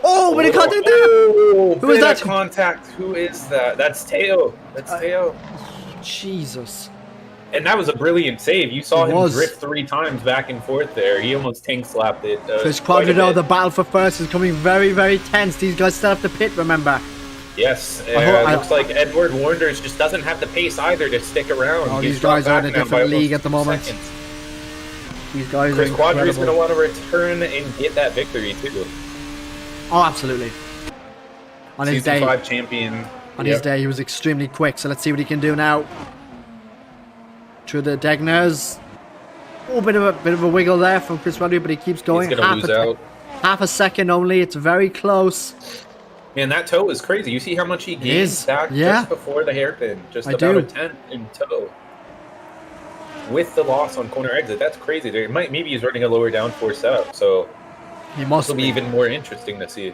Oh, but he contact there. Oh, Who was bit that? of contact. Who is that? That's Teo. That's Teo. Jesus. And that was a brilliant save. You saw It him was. drift 3 times back and forth there. He almost tank slapped it. Chris quite a Quadri, bit. the battle for first is coming very, very tense. These guys still have to pit, remember. Yes, I- looks like Edward Warners just doesn't have the pace either to stick around. Oh, He's these guys dropped are in a back now by different league almost at the moment. seconds. These guys Chris are Quadri's going to incredible. want to return and get that victory too. Oh, absolutely. On his Season day, 5 champion. on his Yep. day, he was extremely quick. So let's see what he can do now. Through the Degners. Oh, bit of a wiggle there from Chris Quadri, but he keeps going. He's going to lose out. Half a second only. It's very close. Man, that toe is crazy. You see how much he gained is, back yeah. just before the hairpin. Just I about do. a tenth in toe. With the loss on corner exit. That's crazy. There maybe he's running a lower downforce setup, so He this must will be be. even more interesting to see.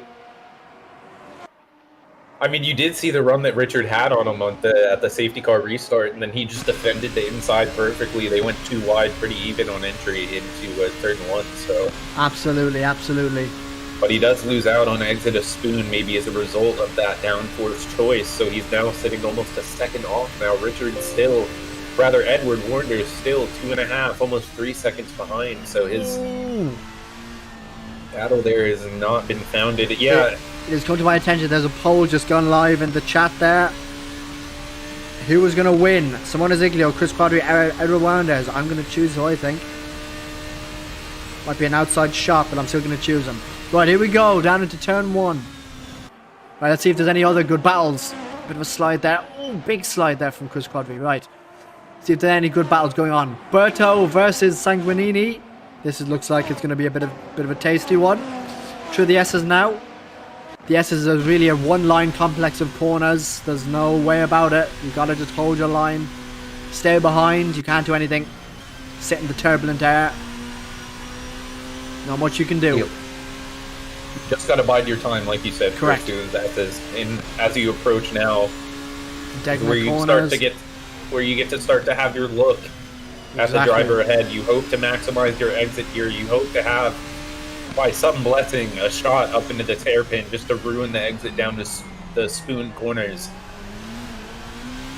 I mean, you did see the run that Richard had on him at the safety car restart, and then he just defended the inside perfectly. They went 2 wide pretty even on entry into turn 1, so... Absolutely, absolutely. But he does lose out on exit a spoon, maybe as a result of that downforce choice. So he's now sitting almost a second off now. Edward Warner is still 2.5, almost 3 seconds behind. So his Ooh. battle there has not been founded. Yeah, It has come to my attention. There's a poll just gone live in the chat there. Who was going to win? Simone Ziglio, Chris Quadri, Edward Wanders. I'm going to choose who I think. Might be an outside shot, but I'm still going to choose him. Right, here we go. Down into turn 1. Right, let's see if there's any other good battles. Bit of a slide there. Oh, big slide there from Chris Quadri. Right. See if there are any good battles going on. Berto versus Sanguinini. Looks like it's going to be a bit of a tasty one. Through the S's now. The S's is really a one-line complex of corners. There's no way about it. You got to just hold your line. Stay behind. You can't do anything. Sit in the turbulent air. Not much you can do. Yep. Just gotta bide your time, like you said. Correct. Doing that and as you approach now, Taking where the you corners. get to start to have your look as a Exactly. driver ahead. You hope to maximize your exit here. You hope to have, by some blessing, a shot up into the hairpin just to ruin the exit down the spoon corners.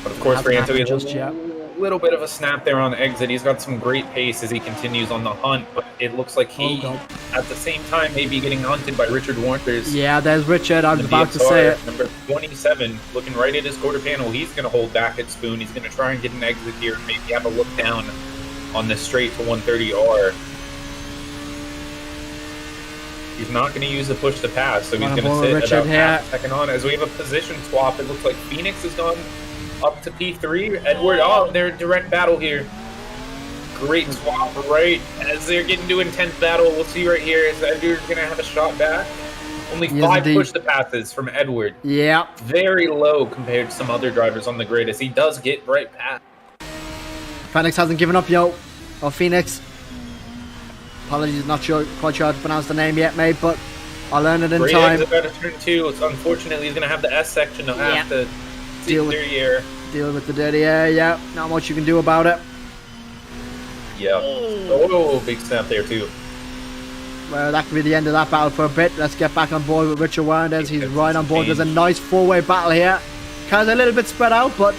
But of course, for Hasn't Anto, happened just yet. little bit of a snap there on the exit. He's got some great pace as he continues on the hunt, but it looks like he, God. at the same time, may be getting hunted by Richard Warners. Yeah, there's Richard. I was The about to DSR, say it. Number 27, looking right at his quarter panel. He's going to hold back at Spoon. He's going to try and get an exit here and maybe have a look down on the straight to 130R. He's not going to use the push to pass, so he's Wanna going to borrow sit Richard about here. half a second on. As we have a position swap, it looks like Phoenix has gone up to P3. Edward, they're direct battle here. Great swap right as they're getting to intense battle. We'll see right here is Edward's going to have a shot back. Only He is 5 indeed. push to passes from Edward. Yeah. Very low compared to some other drivers on the grid as he does get right past. Phoenix hasn't given up, yo. Or Phoenix. Apologies, quite sure how to pronounce the name yet, mate, but I'll learn it in Great time. exit out of turn 2. It's unfortunately he's going to have the S section to have to Deal deal with- with air. Deal with the dirty air, yeah. Not much you can do about it. Yeah. Oh, big snap there too. Well, that could be the end of that battle for a bit. Let's get back on board with Richard Warndez. He's right on board. There's a nice four-way battle here. Cars a little bit spread out, but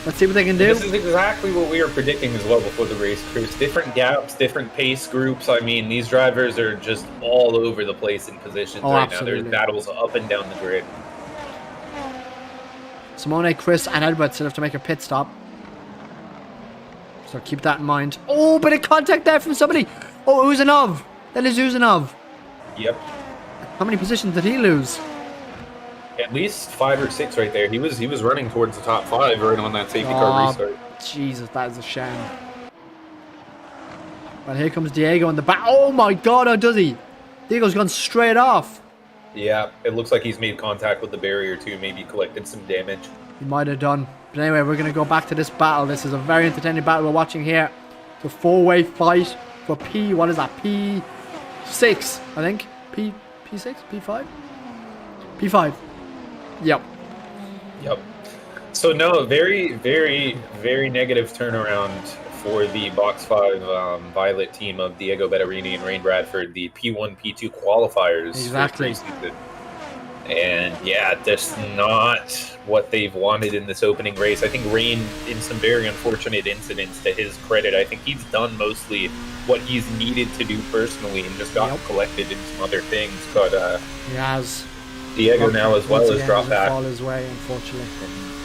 let's see what they can do. This is exactly what we were predicting as well before the race, Chris. Different gaps, different pace groups. I mean, these drivers are just all over the place in positions right Absolutely. now. There's battles up and down the grid. Simone, Chris, and Edward still have to make a pit stop. So keep that in mind. Oh, bit of contact there from somebody. Oh, Uzanov. That is Uzanov. Yep. How many positions did he lose? At least 5 or 6 right there. He was running towards the top 5 right on that safety car restart. Jesus, that is a shame. Well, here comes Diego in the back. Oh my God, how does he? Diego's gone straight off. Yeah, it looks like he's made contact with the barrier too, maybe collected some damage. He might have done. But anyway, we're going to go back to this battle. This is a very entertaining battle we're watching here. It's a four-way fight for P. What is that? P6, I think. P6? P5? P5. Yep. Yep. So no, very, very, very negative turnaround for the Box 5 Violet team of Diego Bettarini and Rain Bradford, the P1, P2 qualifiers. Exactly. For preseason. And yeah, that's not what they've wanted in this opening race. I think Rain, in some very unfortunate incidents, to his credit, I think he's done mostly what he's needed to do personally and just got collected in some other things. But He has. Diego now as well has dropped back. Fall his way, unfortunately.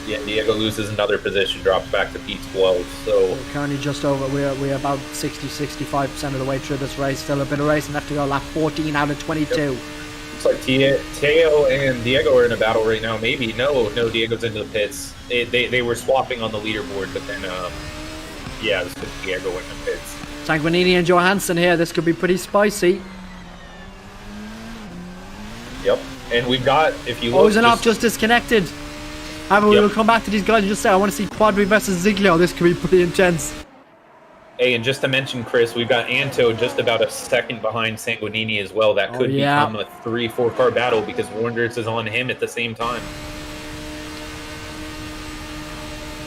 Yeah, Diego loses another position, drops back to P12. So We're currently just over. We're about 60-65% of the way through this race. Still a bit of racing left to go. Lap 14 out of 22. looks like Teo and Diego are in a battle right now. Maybe no, Diego's into the pits. They were swapping on the leaderboard, but then yeah, this could Diego in the pits. Sanguinini and Johansson here. This could be pretty spicy. Yep, and we've got, if you look, Ozanov just disconnected. However, we Yep. will come back to these guys and just say, I want to see Quadri versus Ziglio. This could be pretty intense. Hey, and just to mention, Chris, we've got Anto just about a second behind Sanguinini as well. That could become a 3-4 car battle because Warnders is on him at the same time.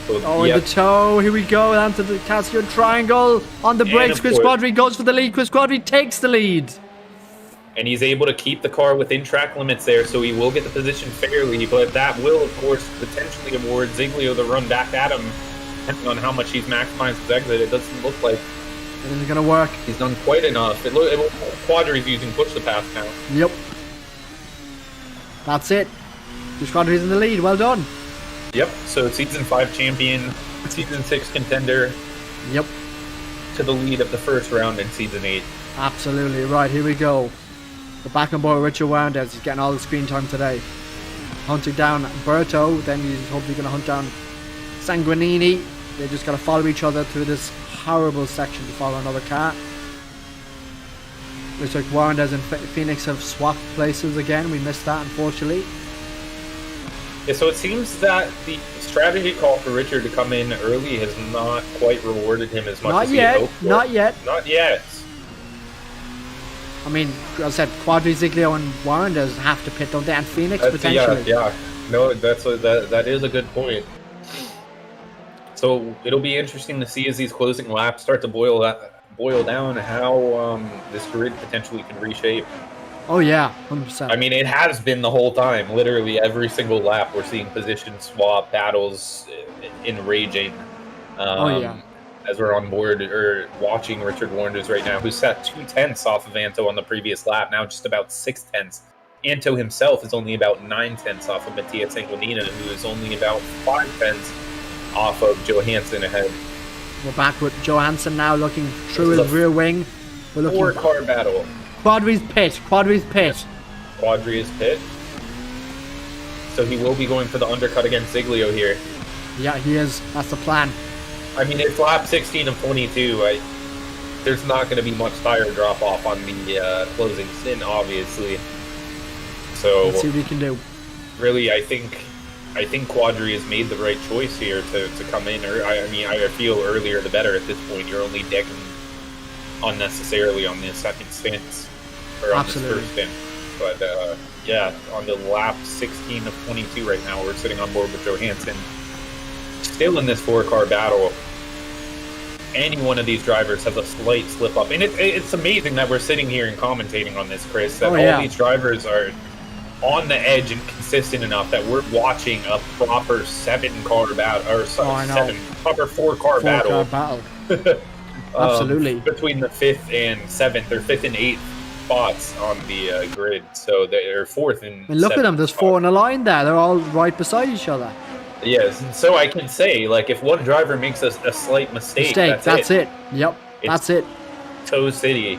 So, Oh, in the toe. Here we go. Down to the Casio triangle. On the brakes. of Chris course- Quadri goes for the lead. Chris Quadri takes the lead. And he's able to keep the car within track limits there, so he will get the position fairly, but that will, of course, potentially award Ziglio the run back at him, depending on how much he's maximized his exit. It doesn't look like It isn't going to work. he's done quite enough. Quadri's using push the pass now. Yep. That's it. Chris Quadri's in the lead. Well done. Yep, so Season 5 champion, Season 6 contender, Yep. to the lead of the first round in Season 8. Absolutely. Right, here we go. The back on board Richard Warndez. He's getting all the screen time today. hunting down Berto. Then he's hopefully going to hunt down Sanguinini. They just got to follow each other through this horrible section to follow another car. Looks like Warrendez and Phoenix have swapped places again. We missed that, unfortunately. Yeah, so it seems that the strategy call for Richard to come in early has not quite rewarded him as much as he had hoped for. Not yet. Not yet. I mean, as I said, Quadri, Ziglio, and Warrendez have to pit, don't they? And Phoenix, potentially. Yeah. No, that is a good point. So it'll be interesting to see as these closing laps start to boil down how this grid potentially can reshape. Oh yeah, 100%. I mean, it has been the whole time. Literally every single lap, we're seeing position swap battles enraging. As we're on board or watching Richard Warrendez right now, who set 2/10 off of Anto on the previous lap, now just about 6/10. Anto himself is only about 9/10 off of Mattia Sanguinina, who is only about 5/10 off of Johansson ahead. We're back with Johansson now looking through his rear wing. We're looking 4-car battle. Quadri's pit. Quadri is pit. So he will be going for the undercut against Ziglio here. Yeah, he is. That's the plan. I mean, it's lap 16 of 22. There's not going to be much tire drop off on the closing stint, obviously. So let's see what we can do. Really, I think Quadri has made the right choice here to come in. I feel earlier the better at this point. You're only decking unnecessarily on the second stint, or on this first stint. But yeah, on the lap 16 of 22 right now, we're sitting on board with Johansson. Still in this 4-car battle. Any one of these drivers has a slight slip up. And it's amazing that we're sitting here and commentating on this, Chris, that all these drivers are on the edge and consistent enough that we're watching a proper 7-car battle, or proper 4-car battle. Absolutely. Between the 5th and 7th, or 5th and 8th spots on the grid. So they're 4th and look at them, there's 4 in a line there. They're all right beside each other. Yes, so I can say, like, if one driver makes a slight mistake, that's it. Yep, that's it. Toe City.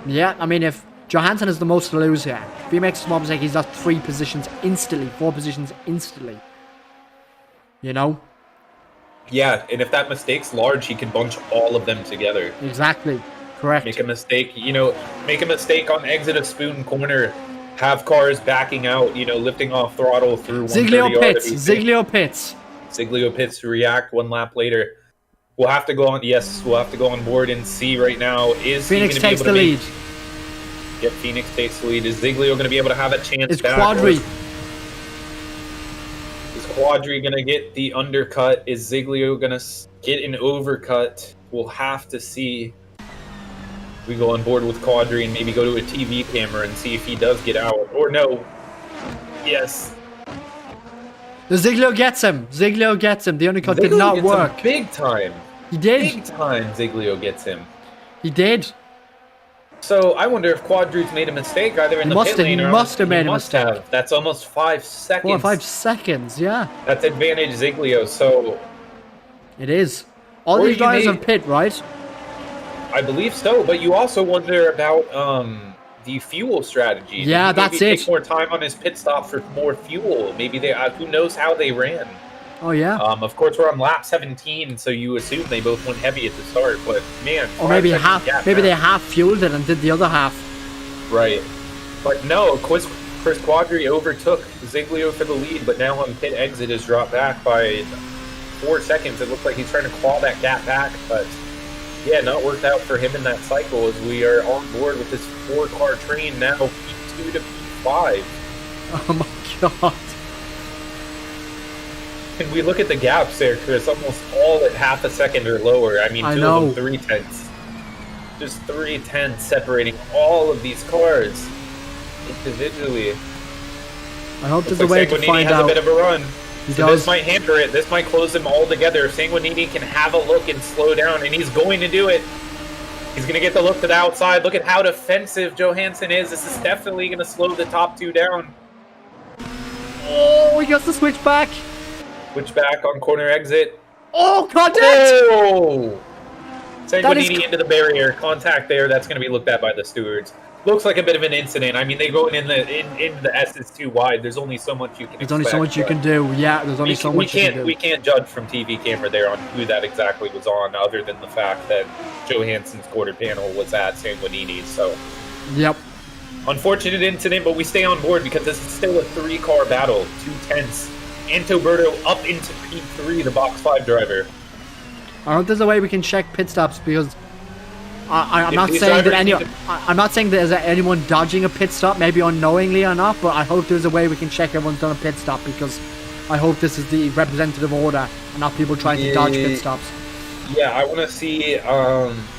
Yeah, I mean, if Johansson is the most to lose here, if he makes a small mistake, he's lost 3 positions instantly, 4 positions instantly. You know? Yeah, and if that mistake's large, he can bunch all of them together. Exactly, correct. Make a mistake, on exit of Spoon Corner. Have cars backing out, lifting off throttle through Ziglio pits. Ziglio pits to react 1 lap later. We'll have to go on board and see right now. Is Phoenix takes the lead. Yep, Phoenix takes the lead. Is Ziglio going to be able to have a chance? It's Quadri. Is Quadri going to get the undercut? Is Ziglio going to get an overcut? We'll have to see. We go on board with Quadri and maybe go to a TV camera and see if he does get out. Or no. Yes. The Ziglio gets him. The undercut did not work. Big time. He did. Big time Ziglio gets him. He did. So I wonder if Quadri's made a mistake either in the pit lane or he must have made a mistake. That's almost 5 seconds. 4 or 5 seconds, yeah. That's advantage Ziglio, so... It is. All these drivers have pit, right? I believe so, but you also wonder about the fuel strategy. Yeah, that's it. Take more time on his pit stop for more fuel. Maybe who knows how they ran. Oh yeah. Of course, we're on lap 17, so you assume they both went heavy at the start. But man, or maybe they half fueled it and did the other half. Right, but no, Chris Quadri overtook Ziglio for the lead, but now on pit exit is dropped back by 4 seconds. It looks like he's trying to claw that gap back, but. Yeah, not worked out for him in that cycle as we are on board with this 4-car train now, P2 to P5. Oh my god. And we look at the gaps there, Chris, almost all at half a second or lower. I mean, 2 of them 3/10. Just 3/10 separating all of these cars individually. I hope there's a way to find out. Has a bit of a run. So this might hamper it. This might close them all together. If Sanguinini can have a look and slow down, and he's going to do it. He's going to get the look to the outside. Look at how defensive Johansson is. This is definitely going to slow the top 2 down. Oh, he gets the switch back. Switch back on corner exit. Oh, contact! Oh! Sanguinini into the barrier, contact there. That's going to be looked at by the stewards. Looks like a bit of an incident. I mean, they go in the S is too wide. There's only so much you can. There's only so much you can do. Yeah, there's only so much you can do. We can't judge from TV camera there on who that exactly was on, other than the fact that Johansson's quarter panel was at Sanguinini's. So, yep. Unfortunate incident, but we stay on board because this is still a 3-car battle. 2/10. Antoberto up into P3, the box 5 driver. I hope there's a way we can check pit stops because I'm not saying that I'm not saying there's anyone dodging a pit stop, maybe unknowingly or not, but I hope there's a way we can check everyone's done a pit stop because I hope this is the representative order and not people trying to dodge pit stops. Yeah, I want to see.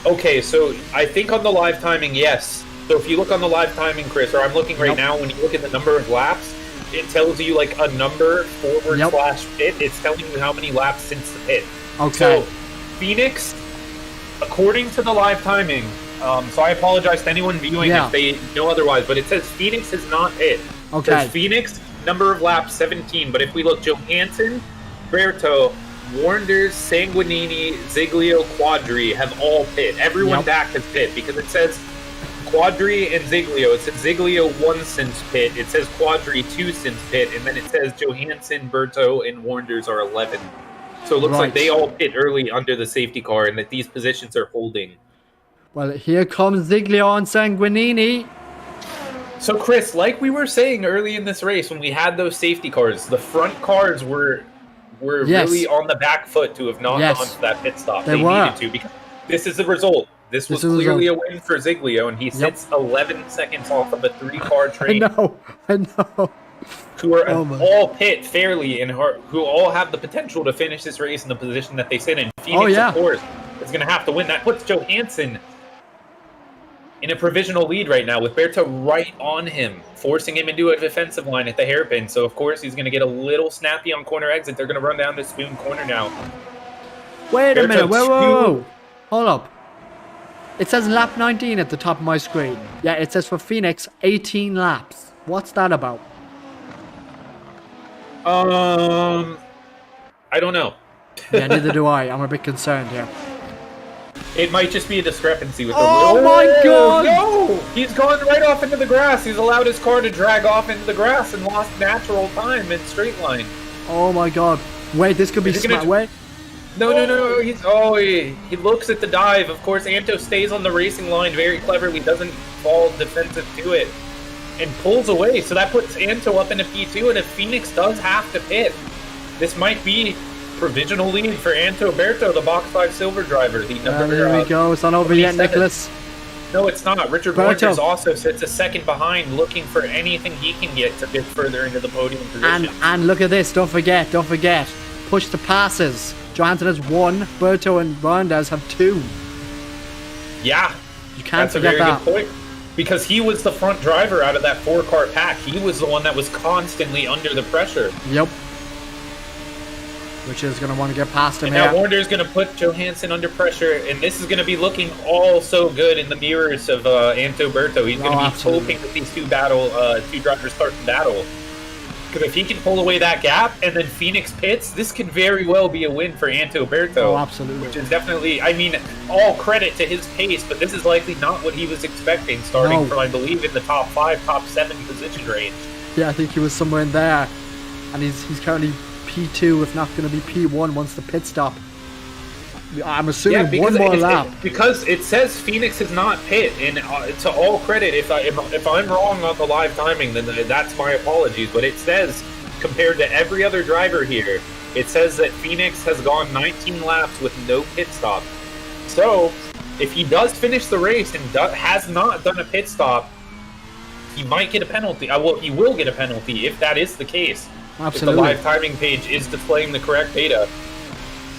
Okay, so I think on the live timing, yes. So if you look on the live timing, Chris, or I'm looking right now, when you look at the number of laps, it tells you like a number forward / pit. It's telling you how many laps since the pit. Okay. So Phoenix, according to the live timing, so I apologize to anyone viewing if they know otherwise, but it says Phoenix has not hit. Okay. It says Phoenix, number of laps 17, but if we look, Johansson, Berto, Warnders, Sanguinini, Ziglio, Quadri have all pit. Everyone back has pit because it says Quadri and Ziglio. It says Ziglio 1 since pit. It says Quadri 2 since pit, and then it says Johansson, Berto, and Warnders are 11. So it looks like they all pit early under the safety car, and that these positions are holding. Well, here comes Ziglio and Sanguinini. So, Chris, like we were saying early in this race, when we had those safety cars, the front cars were really on the back foot to have not gone to that pit stop. They needed to, because this is the result. This was clearly a win for Ziglio, and he sits 11 seconds off of a 3-car train. I know. Who are all pit fairly and who all have the potential to finish this race in the position that they sit in. Phoenix, of course, is going to have to win. That puts Johansson in a provisional lead right now with Berto right on him, forcing him into a defensive line at the hairpin. So, of course, he's going to get a little snappy on corner exit. They're going to run down this Spoon corner now. Wait a minute. Whoa. Hold up. It says lap 19 at the top of my screen. Yeah, it says for Phoenix, 18 laps. What's that about? I don't know. Yeah, neither do I. I'm a bit concerned here. It might just be a discrepancy with the my God! No! He's gone right off into the grass. He's allowed his car to drag off into the grass and lost natural time in straight line. Oh my God. Wait, this could be smart. Wait. No. He looks at the dive. Of course, Anto stays on the racing line very cleverly, doesn't fall defensive to it, and pulls away. So that puts Anto up into P2, and if Phoenix does have to pit, this might be provisional lead for Anto Berto, the box 5 silver driver. There we go. It's not over yet, Nicholas. No, it's not. Richard Warnders also sits a second behind, looking for anything he can get to get further into the podium position. And look at this. Don't forget. Push the passes. Johansson has 1. Berto and Warnders have 2. Yeah. You can't forget that. That's a very good point. Because he was the front driver out of that 4-car pack. He was the one that was constantly under the pressure. Yep. Which is going to want to get past him and now Warner's going to put Johansson under pressure, and this is going to be looking all so good in the mirrors of Anto Berto. He's going to be hoping that these two drivers start to battle. Because if he can pull away that gap and then Phoenix pits, this could very well be a win for Anto Berto. Oh, absolutely. Which is definitely, I mean, all credit to his pace, but this is likely not what he was expecting, starting from, I believe, in the top 5, top 7 position range. Yeah, I think he was somewhere in there. And he's currently P2, if not going to be P1 once the pit stop. I'm assuming one more lap. Because it says Phoenix is not pit, and to all credit, if I'm wrong on the live timing, then that's my apologies. But it says, compared to every other driver here, it says that Phoenix has gone 19 laps with no pit stop. So, if he does finish the race and has not done a pit stop, he might get a penalty. Well, he will get a penalty if that is the case. Absolutely. If the live timing page is displaying the correct data.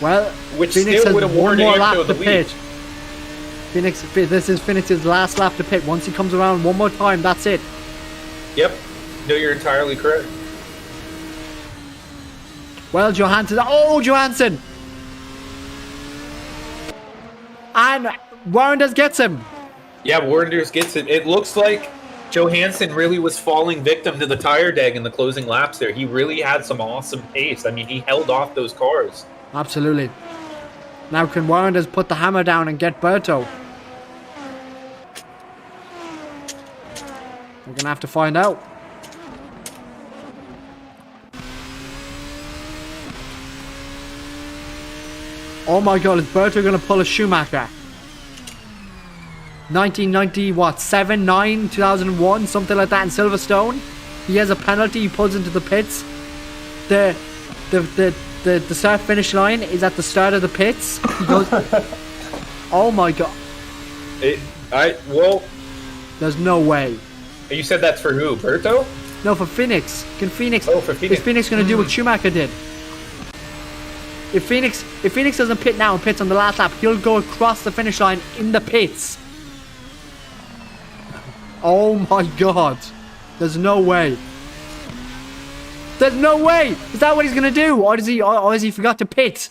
Well, which Phoenix still would has award one more lap Anto to the pit. lead. This is Phoenix's last lap to pit. Once he comes around one more time, that's it. Yep. No, you're entirely correct. Well, Johansson. Oh, Johansson! And Warnders gets him. Yeah, Warnders gets it. It looks like Johansson really was falling victim to the tire deg in the closing laps there. He really had some awesome pace. I mean, he held off those cars. Absolutely. Now can Warrenders put the hammer down and get Berto? We're gonna have to find out. Oh my god, is Berto gonna pull a Schumacher? 1990, what, 7, 9, 2001, something like that in Silverstone. He has a penalty, he pulls into the pits. The start finish line is at the start of the pits. He goes, oh my god. There's no way. You said that's for who? Berto? No, for Phoenix. Can Phoenix? Oh, for Phoenix. Is Phoenix gonna do what Schumacher did? If Phoenix doesn't pit now and pits on the last lap, he'll go across the finish line in the pits. Oh my god. There's no way. There's no way! Is that what he's gonna do? Or does he forgot to pit?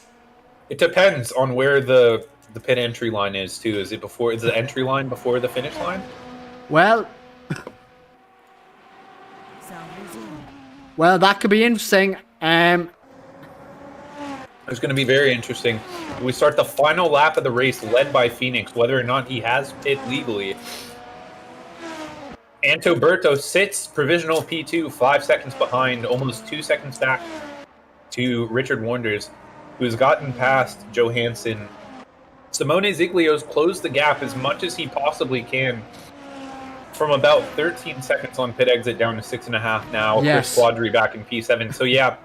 It depends on where the pit entry line is too. Is the entry line before the finish line? Well, that could be interesting. It's going to be very interesting. We start the final lap of the race led by Phoenix, whether or not he has pit legally. Anto Berto sits provisional P2, 5 seconds behind, almost 2 seconds back to Richard Wonders, who's gotten past Johansson. Simone Ziglio's closed the gap as much as he possibly can, from about 13 seconds on pit exit down to 6.5 now. Yes. Chris Quadri back in P7. So yeah,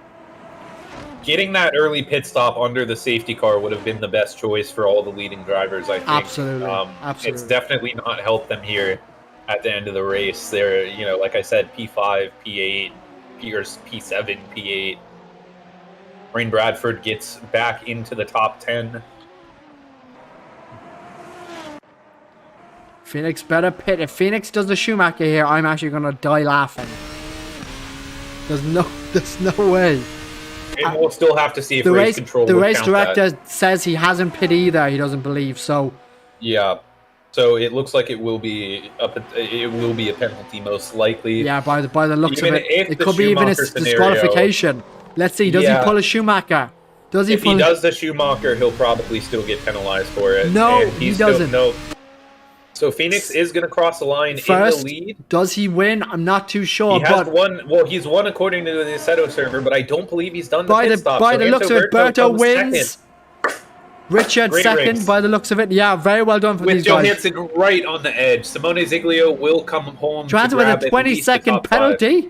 getting that early pit stop under the safety car would have been the best choice for all the leading drivers, I think. Absolutely. Absolutely. It's definitely not helped them here at the end of the race. They're, like I said, P5, P8, P7, P8. Rain Bradford gets back into the top 10. Phoenix better pit. If Phoenix does the Schumacher here, I'm actually gonna die laughing. There's no way. And we'll still have to see if the race control the will race count director that. says he hasn't pit either. He doesn't believe so. Yeah. So it looks like it will be a penalty most likely. Yeah, by the looks Even of it, if it the could be even a Schumacher scenario- disqualification. Let's see. Does he pull a Schumacher? Does he If pull? he does the Schumacher, he'll probably still get penalized for it. No, And he he's doesn't. No. So Phoenix is going to cross the line First, in the lead. does he win? I'm not too sure. He has but won. Well, he's won according to the Assetto server, but I don't believe he's done the by pit stop. the So looks of it, Anto Berto comes wins. second Richard Great second. race. By the looks of it, yeah, very well done for with these guys. Johansson right on the edge. Simone Ziglio will come home. Johansson to with grab a at least the 20-second top 5. penalty.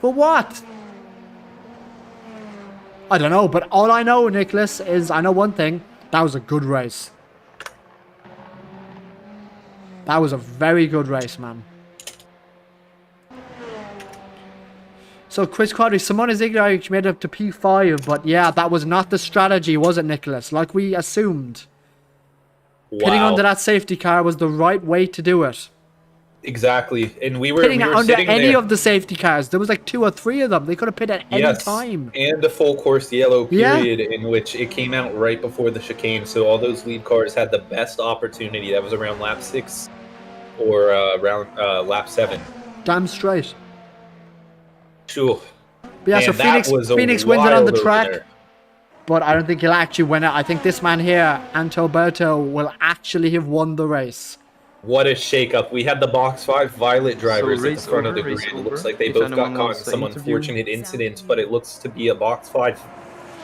For what? I don't know, but all I know, Nicholas, is I know one thing. That was a good race. That was a very good race, man. So Chris Quadri, Simone Ziglio made it up to P5, but yeah, that was not the strategy, was it, Nicholas? Like we assumed. Pitting Wow. under that safety car was the right way to do it. Exactly, and we were Pitting under sitting any there. of the safety cars. There was like 2 or 3 of them. They could have pit at any time. And a full course yellow Yeah. period in which it came out right before the chicane, so all those lead cars had the best opportunity. That was around lap 6 or around lap 7. Damn straight. Sure. But yeah, Man, so that was a Phoenix wins it on the wild track. opener. But I don't think he'll actually win it. I think this man here, Anto Berto, will actually have won the race. What a shakeup. We had the box 5 Violet drivers at the race front of the over, race grid. It looks over. like they If both got anyone caught in wants to some interview. unfortunate incidents, but it looks to be a box 5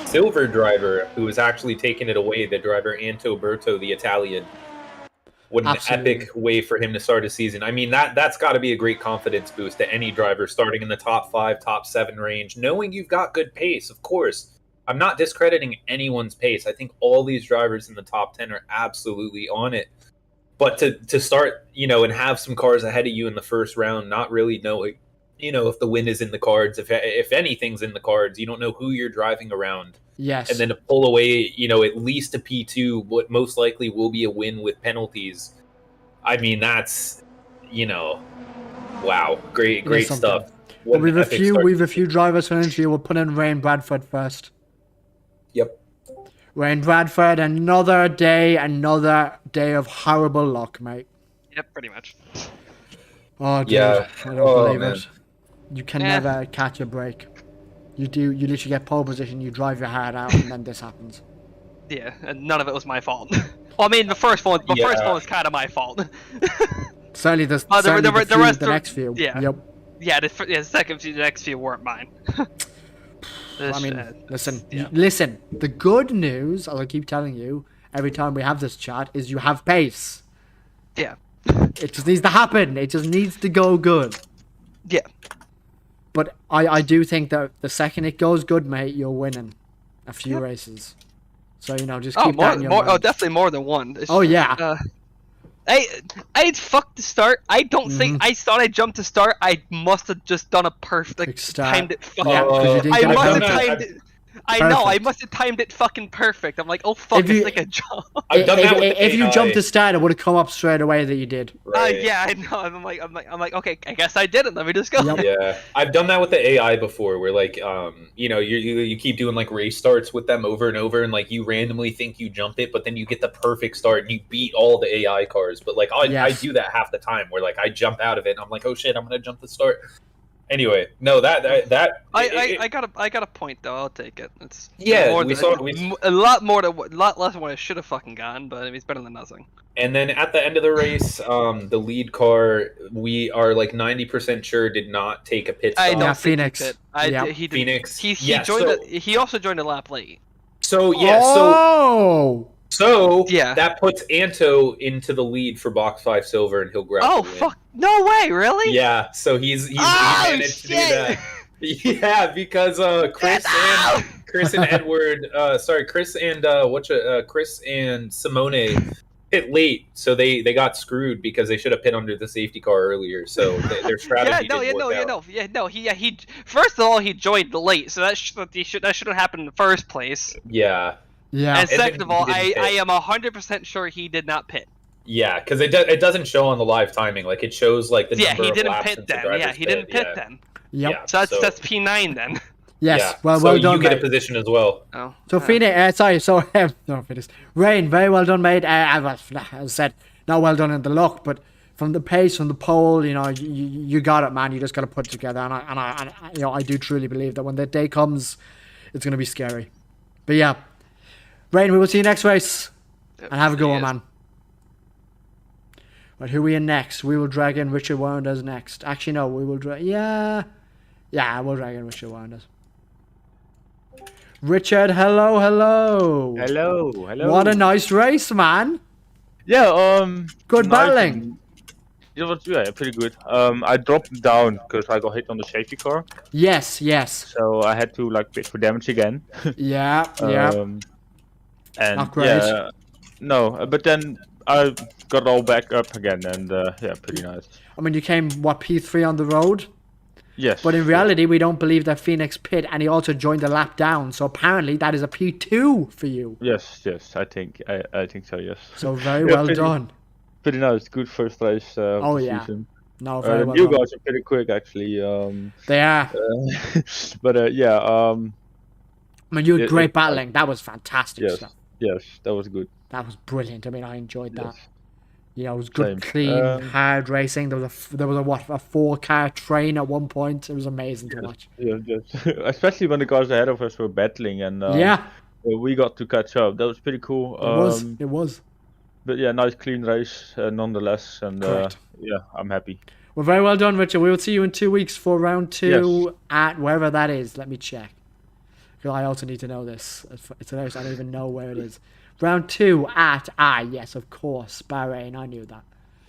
silver driver who is actually taking it away. The driver Anto Berto, the Italian. What an Absolutely. epic way for him to start a season. I mean, that's got to be a great confidence boost to any driver starting in the top 5, top 7 range, knowing you've got good pace, of course. I'm not discrediting anyone's pace. I think all these drivers in the top 10 are absolutely on it. But to start, and have some cars ahead of you in the first round, not really knowing, if the win is in the cards, if anything's in the cards, you don't know who you're driving around. Yes. And then to pull away, at least a P2, what most likely will be a win with penalties. I mean, that's, wow, great something. stuff. But What we've an a epic few start. we've a few drivers for an interview. We'll put in Rain Bradford first. Yep. Rain Bradford, another day of horrible luck, mate. Yep, pretty much. Oh, dude, Yeah. I don't Oh, believe man. it. You can Yeah. never catch a break. You literally get pole position, you drive your heart out, and then this happens. Yeah, and none of it was my fault. Well, I mean, the first one was kind of my fault. Certainly the, Oh, certainly the the rest next few. yeah. Yep. Yeah, the second few, the next few weren't mine. I mean, listen, yeah. listen. The good news, as I keep telling you every time we have this chat, is you have pace. Yeah. It just needs to happen. It just needs to go good. Yeah. But I do think that the second it goes good, mate, you're winning a few races. So, you know, just keep that in your mind. Oh, definitely more than one. Oh, yeah. I fucked the start. I don't think I thought I jumped to start. I must have just done a perfect start. timed it fucking. Yeah, 'cause you didn't I get it must have perfect. timed it. I know. I Perfect. must have timed it fucking perfect. I'm like, oh fuck, If you- it's like a jump. I've done that with the If you AI. jumped to start, it would have come up straight away that you did. Right. Yeah, I know. I'm like, okay, I guess I didn't. Let me just go. Yep. Yeah, I've done that with the AI before, where like, you know, you keep doing like race starts with them over and over, and like you randomly think you jump it, but then you get the perfect start and you beat all the AI cars. But like, I Yes. do that half the time, where like I jump out of it and I'm like, oh shit, I'm gonna jump the start. Anyway, no, I got a point though. I'll take it. It's Yeah, more we than- saw- a lot less than what I should have fucking gotten, but I mean, it's better than nothing. And then at the end of the race, the lead car, we are like 90% sure did not take a pit stop. I don't Yeah, think Phoenix. He did. Yeah. He did. Phoenix. He Yeah, joined. so- He also joined a lap late. So yeah, Oh! so Yeah. that puts Anto into the lead for box 5 silver, and he'll grab Oh the win. fuck! No way! Really? Yeah, so he's Oh, he managed to do shit. that. Yeah, because Chris and Edward, Chris and Simone hit late, so they got screwed because they should have pit under the safety car earlier. So their strategy didn't work out. He first of all he joined late, so that should have happened in the first place. Yeah, Yeah. And then second of all, he didn't I pit. am 100% sure he did not pit. yeah, because it doesn't show on the live timing. Like it shows like the Yeah, number he of didn't laps pit since the then. drivers Yeah, he didn't pit yeah. then. Yep. Yeah, So that's P9 then. Yes. Yeah. Well, so well done, you get mate. a position as well. Oh. So Phoenix, no, Phoenix. Rain, very well done, mate. As I said, not well done in the luck, but from the pace, from the pole, you know, you got it, man. You just got to put it together, and I, you know, I do truly believe that when that day comes, it's gonna be scary. But yeah, Rain, we will see you next race, and have a good one, man. Right, who are we in next? We will drag in Richard Warrenders next. Actually, no, we will drag. Yeah, we'll drag in Richard Warrenders. Richard, hello. Hello. What a nice race, man. Yeah, Good nice battling. and- It was pretty good. I dropped down because I got hit on the safety car, Yes. so I had to like pit for damage again. Yeah. And Not great. yeah, no, but then I got it all back up again, and pretty nice. I mean, you came, P3 on the road? Yes, But in reality, we don't believe that Phoenix pit, and he also joined the lap down. So apparently, that is a P2 for you. yes, I think so. Yes. So very Yeah, well pretty- done. Pretty nice. Good first race of Oh, the yeah. season. No, very The well new done. guys are pretty quick, actually. They are. But I mean, you had Yeah, great it- battling. That was fantastic yes, stuff. yes, that was good. That was brilliant. I mean, I enjoyed that. Yes. You know, it was good, Same. clean, hard racing. There was a 4-car train at one point. It was amazing to watch. Yeah, yes. Especially when the guys ahead of us were battling, and Yeah, we got to catch up. That was pretty cool. it was. But yeah, nice clean race nonetheless, and Correct. yeah, I'm happy. Well, very well done, Richard. We will see you in 2 weeks for round 2 at wherever that is. Let me check. Because I also need to know this. It's a race I don't even know where it is. Round 2 at, yes, of course, Bahrain. I knew that.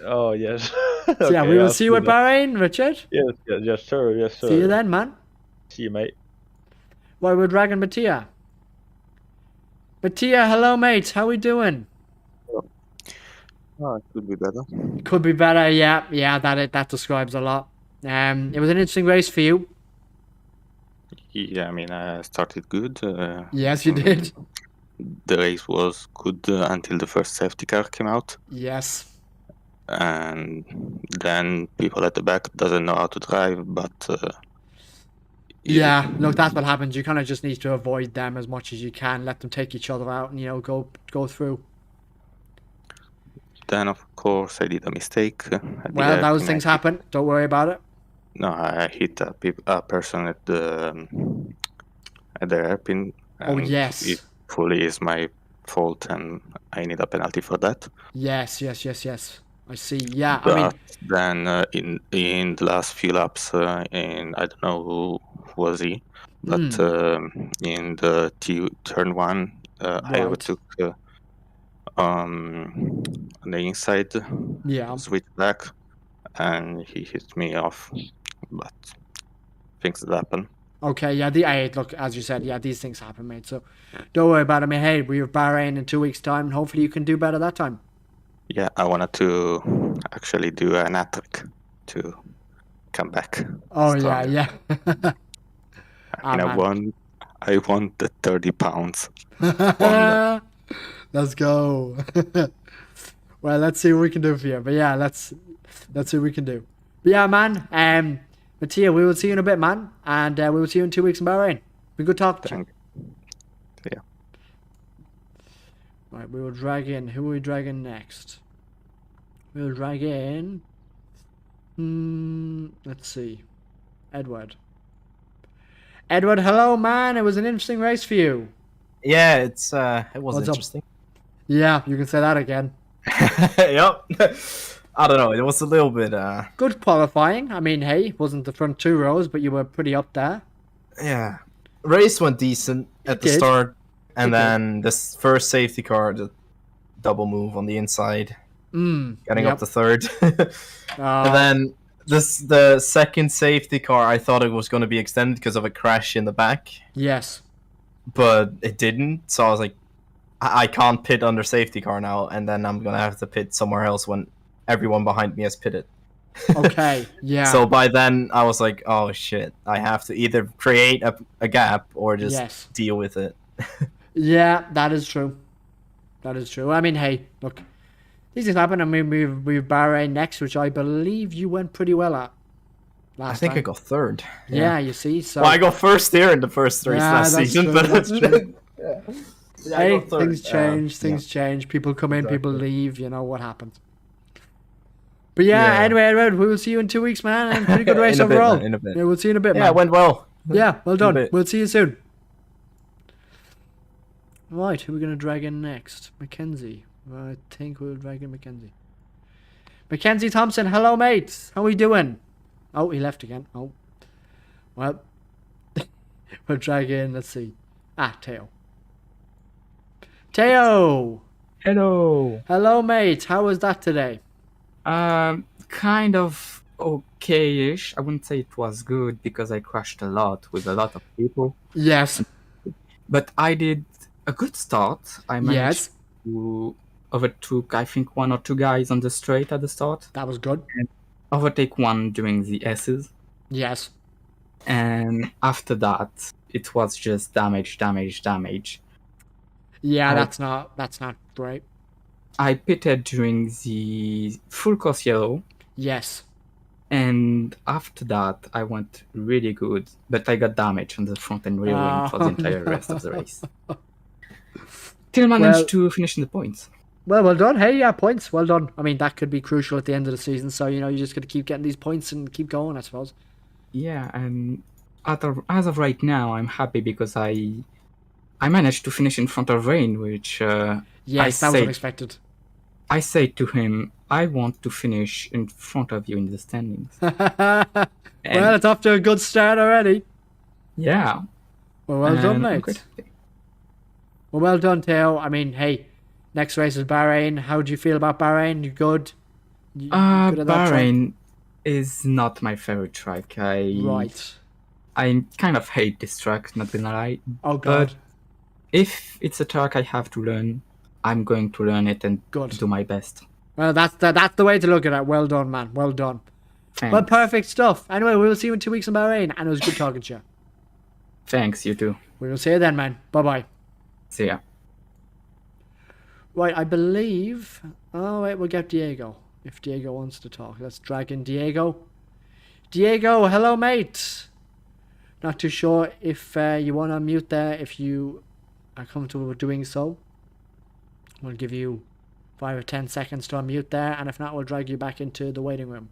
Oh yes. So yeah, Okay, we will I'll see you at that. Bahrain, Richard. Yes, sir. See you then, man. See you, mate. Well, we're dragging Mattia. Mattia, hello, mate. How we doing? Oh, it could be better. Could be better, yeah. That describes a lot. It was an interesting race for you. Yeah, I mean, I started good. Yes, you did. The race was good until the first safety car came out, Yes. and then people at the back doesn't know how to drive, but Yeah, look, that's what happens. You kind of just need to avoid them as much as you can. Let them take each other out, and go through. then of course I did a mistake. At the Well, those hairpin. things happen. Don't worry about it. No, I hit a person at the hairpin. Oh, and yes. It fully is my fault, and I need a penalty for that. Yes. I see. Yeah, I But mean, then in the last few laps, in I don't know who was he, but in the turn one, I right. overtook on the inside, Yeah. switch back, and he hit me off. But things that happen. Okay, yeah, hey, look, as you said, yeah, these things happen, mate. So don't worry about it. I mean, hey, we have Bahrain in 2 weeks' time, and hopefully you can do better that time. Yeah, I wanted to actually do an hat trick to come back. Oh, stronger. yeah. And man. I won the 30 pounds. On Let's go. Well, let's see what we can do for you. But yeah, let's see what we can do. But yeah, man. Mattia, we will see you in a bit, man, and we will see you in 2 weeks in Bahrain. Be good talking to you. Yeah. Right, we will drag in. Who are we dragging next? We'll drag in. Let's see. Edward. Edward, hello, man. It was an interesting race for you. Yeah, it was What's up? interesting. Yeah, you can say that again. Yep. I don't know. It was a little bit. Good qualifying. I mean, hey, wasn't the front 2 rows, but you were pretty up there. Yeah. Race went decent at the did. start, and It did. then this first safety car, the double move on the inside, getting up to third, and then the second safety car. I thought it was going to be extended because of a crash in the back. Yes. But it didn't. So I was like, I can't pit under safety car now, and then I'm gonna have to pit somewhere else when everyone behind me has pitted. Okay, yeah. So by then I was like, oh shit, I have to either create a gap or just deal with it. Yeah, that is true. That is true. I mean, hey, look, these things happen. I mean, we've Bahrain next, which I believe you went pretty well at. I think I got third. Yeah, you see. So well, I got first here in the first race last season, true, but that's true. Yeah, hey, things change. Things change. People come in, Exactly. people leave. You know what happens. But yeah, anyway, Edward, we will see you in 2 weeks, man. And pretty good race In a bit, overall. man, in a bit. Yeah, we'll see you in a bit, man. Yeah, it went well. Yeah, well In a done. bit. We'll see you soon. Right, who are we going to drag in next? Mackenzie. I think we'll drag in Mackenzie. Mackenzie Thompson, hello, mate. How are we doing? Oh, he left again. Oh. Well, we'll drag in, let's see. Teo. Teo! Hello. Hello, mate. How was that today? Kind of okay-ish. I wouldn't say it was good because I crashed a lot with a lot of people. Yes. But I did a good start. I managed to overtook, I think, 1 or 2 guys on the straight at the start. That was good. And overtake one during the S's. Yes. And after that, it was just damage. Yeah, that's not great. I pitted during the full course yellow. Yes. And after that, I went really good, but I got damage on the front and rear wing for the entire rest of the race. Still managed to finish in the points. Well done. Hey, yeah, points. Well done. I mean, that could be crucial at the end of the season. So, you just got to keep getting these points and keep going, I suppose. Yeah, and as of right now, I'm happy because I managed to finish in front of Rain, which yes, that was unexpected. I say to him, I want to finish in front of you in the standings. Well, it's off to a good start already. Yeah. Well done, mate. Well done, Teo. I mean, hey, next race is Bahrain. How do you feel about Bahrain? You good? You good at that Bahrain is not my favorite track. Right. I kind of hate this track, not gonna lie. Oh, God. But if it's a track I have to learn, I'm going to learn it and do my best. Well, that's the way to look at it. Well done, man. Well done. Thanks. Well, perfect stuff. Anyway, we will see you in 2 weeks in Bahrain, and it was good talking to you. Thanks, you too. We will see you then, man. Bye-bye. See ya. Right, I believe... Oh, wait, we'll get Diego. If Diego wants to talk. Let's drag in Diego. Diego, hello, mate. Not too sure if you want to unmute there, if you are comfortable with doing so. We'll give you 5 or 10 seconds to unmute there, and if not, we'll drag you back into the waiting room.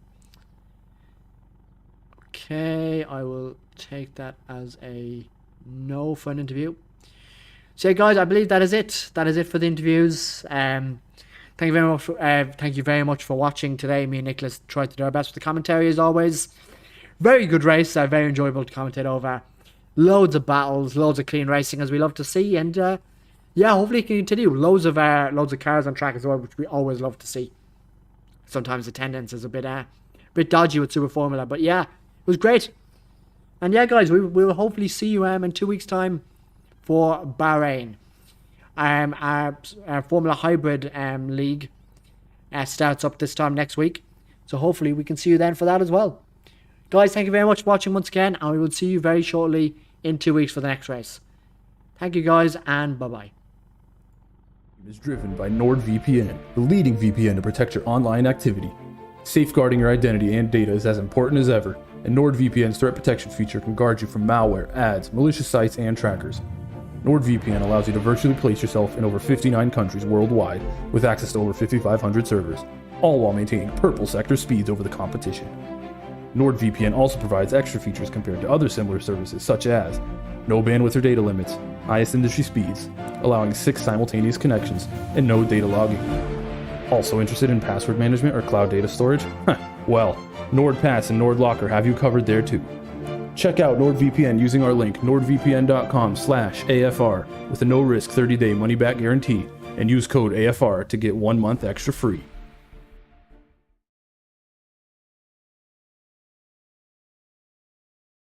Okay, I will take that as a no for an interview. So, guys, I believe that is it. That is it for the interviews. Thank you very much. Thank you very much for watching today. Me and Nicholas tried to do our best with the commentary as always. Very good race. Very enjoyable to commentate over. Loads of battles, loads of clean racing as we love to see, and yeah, hopefully it can continue. Loads of cars on track as well, which we always love to see. Sometimes attendance is a bit dodgy with Super Formula, but yeah, it was great. And yeah, guys, we will hopefully see you in 2 weeks' time for Bahrain. Our Formula Hybrid League starts up this time next week, so hopefully we can see you then for that as well. Guys, thank you very much for watching once again, and we will see you very shortly in 2 weeks for the next race. Thank you, guys, and bye-bye. Is driven by NordVPN, the leading VPN to protect your online activity. Safeguarding your identity and data is as important as ever, and NordVPN's threat protection feature can guard you from malware, ads, malicious sites, and trackers. NordVPN allows you to virtually place yourself in over 59 countries worldwide with access to over 5,500 servers, all while maintaining purple sector speeds over the competition. NordVPN also provides extra features compared to other similar services such as no bandwidth or data limits, highest industry speeds, allowing 6 simultaneous connections, and no data logging. Also interested in password management or cloud data storage? Well, NordPass and NordLocker have you covered there too. Check out NordVPN using our link nordvpn.com/AFR with a no-risk 30-day money-back guarantee and use code AFR to get 1 month extra free.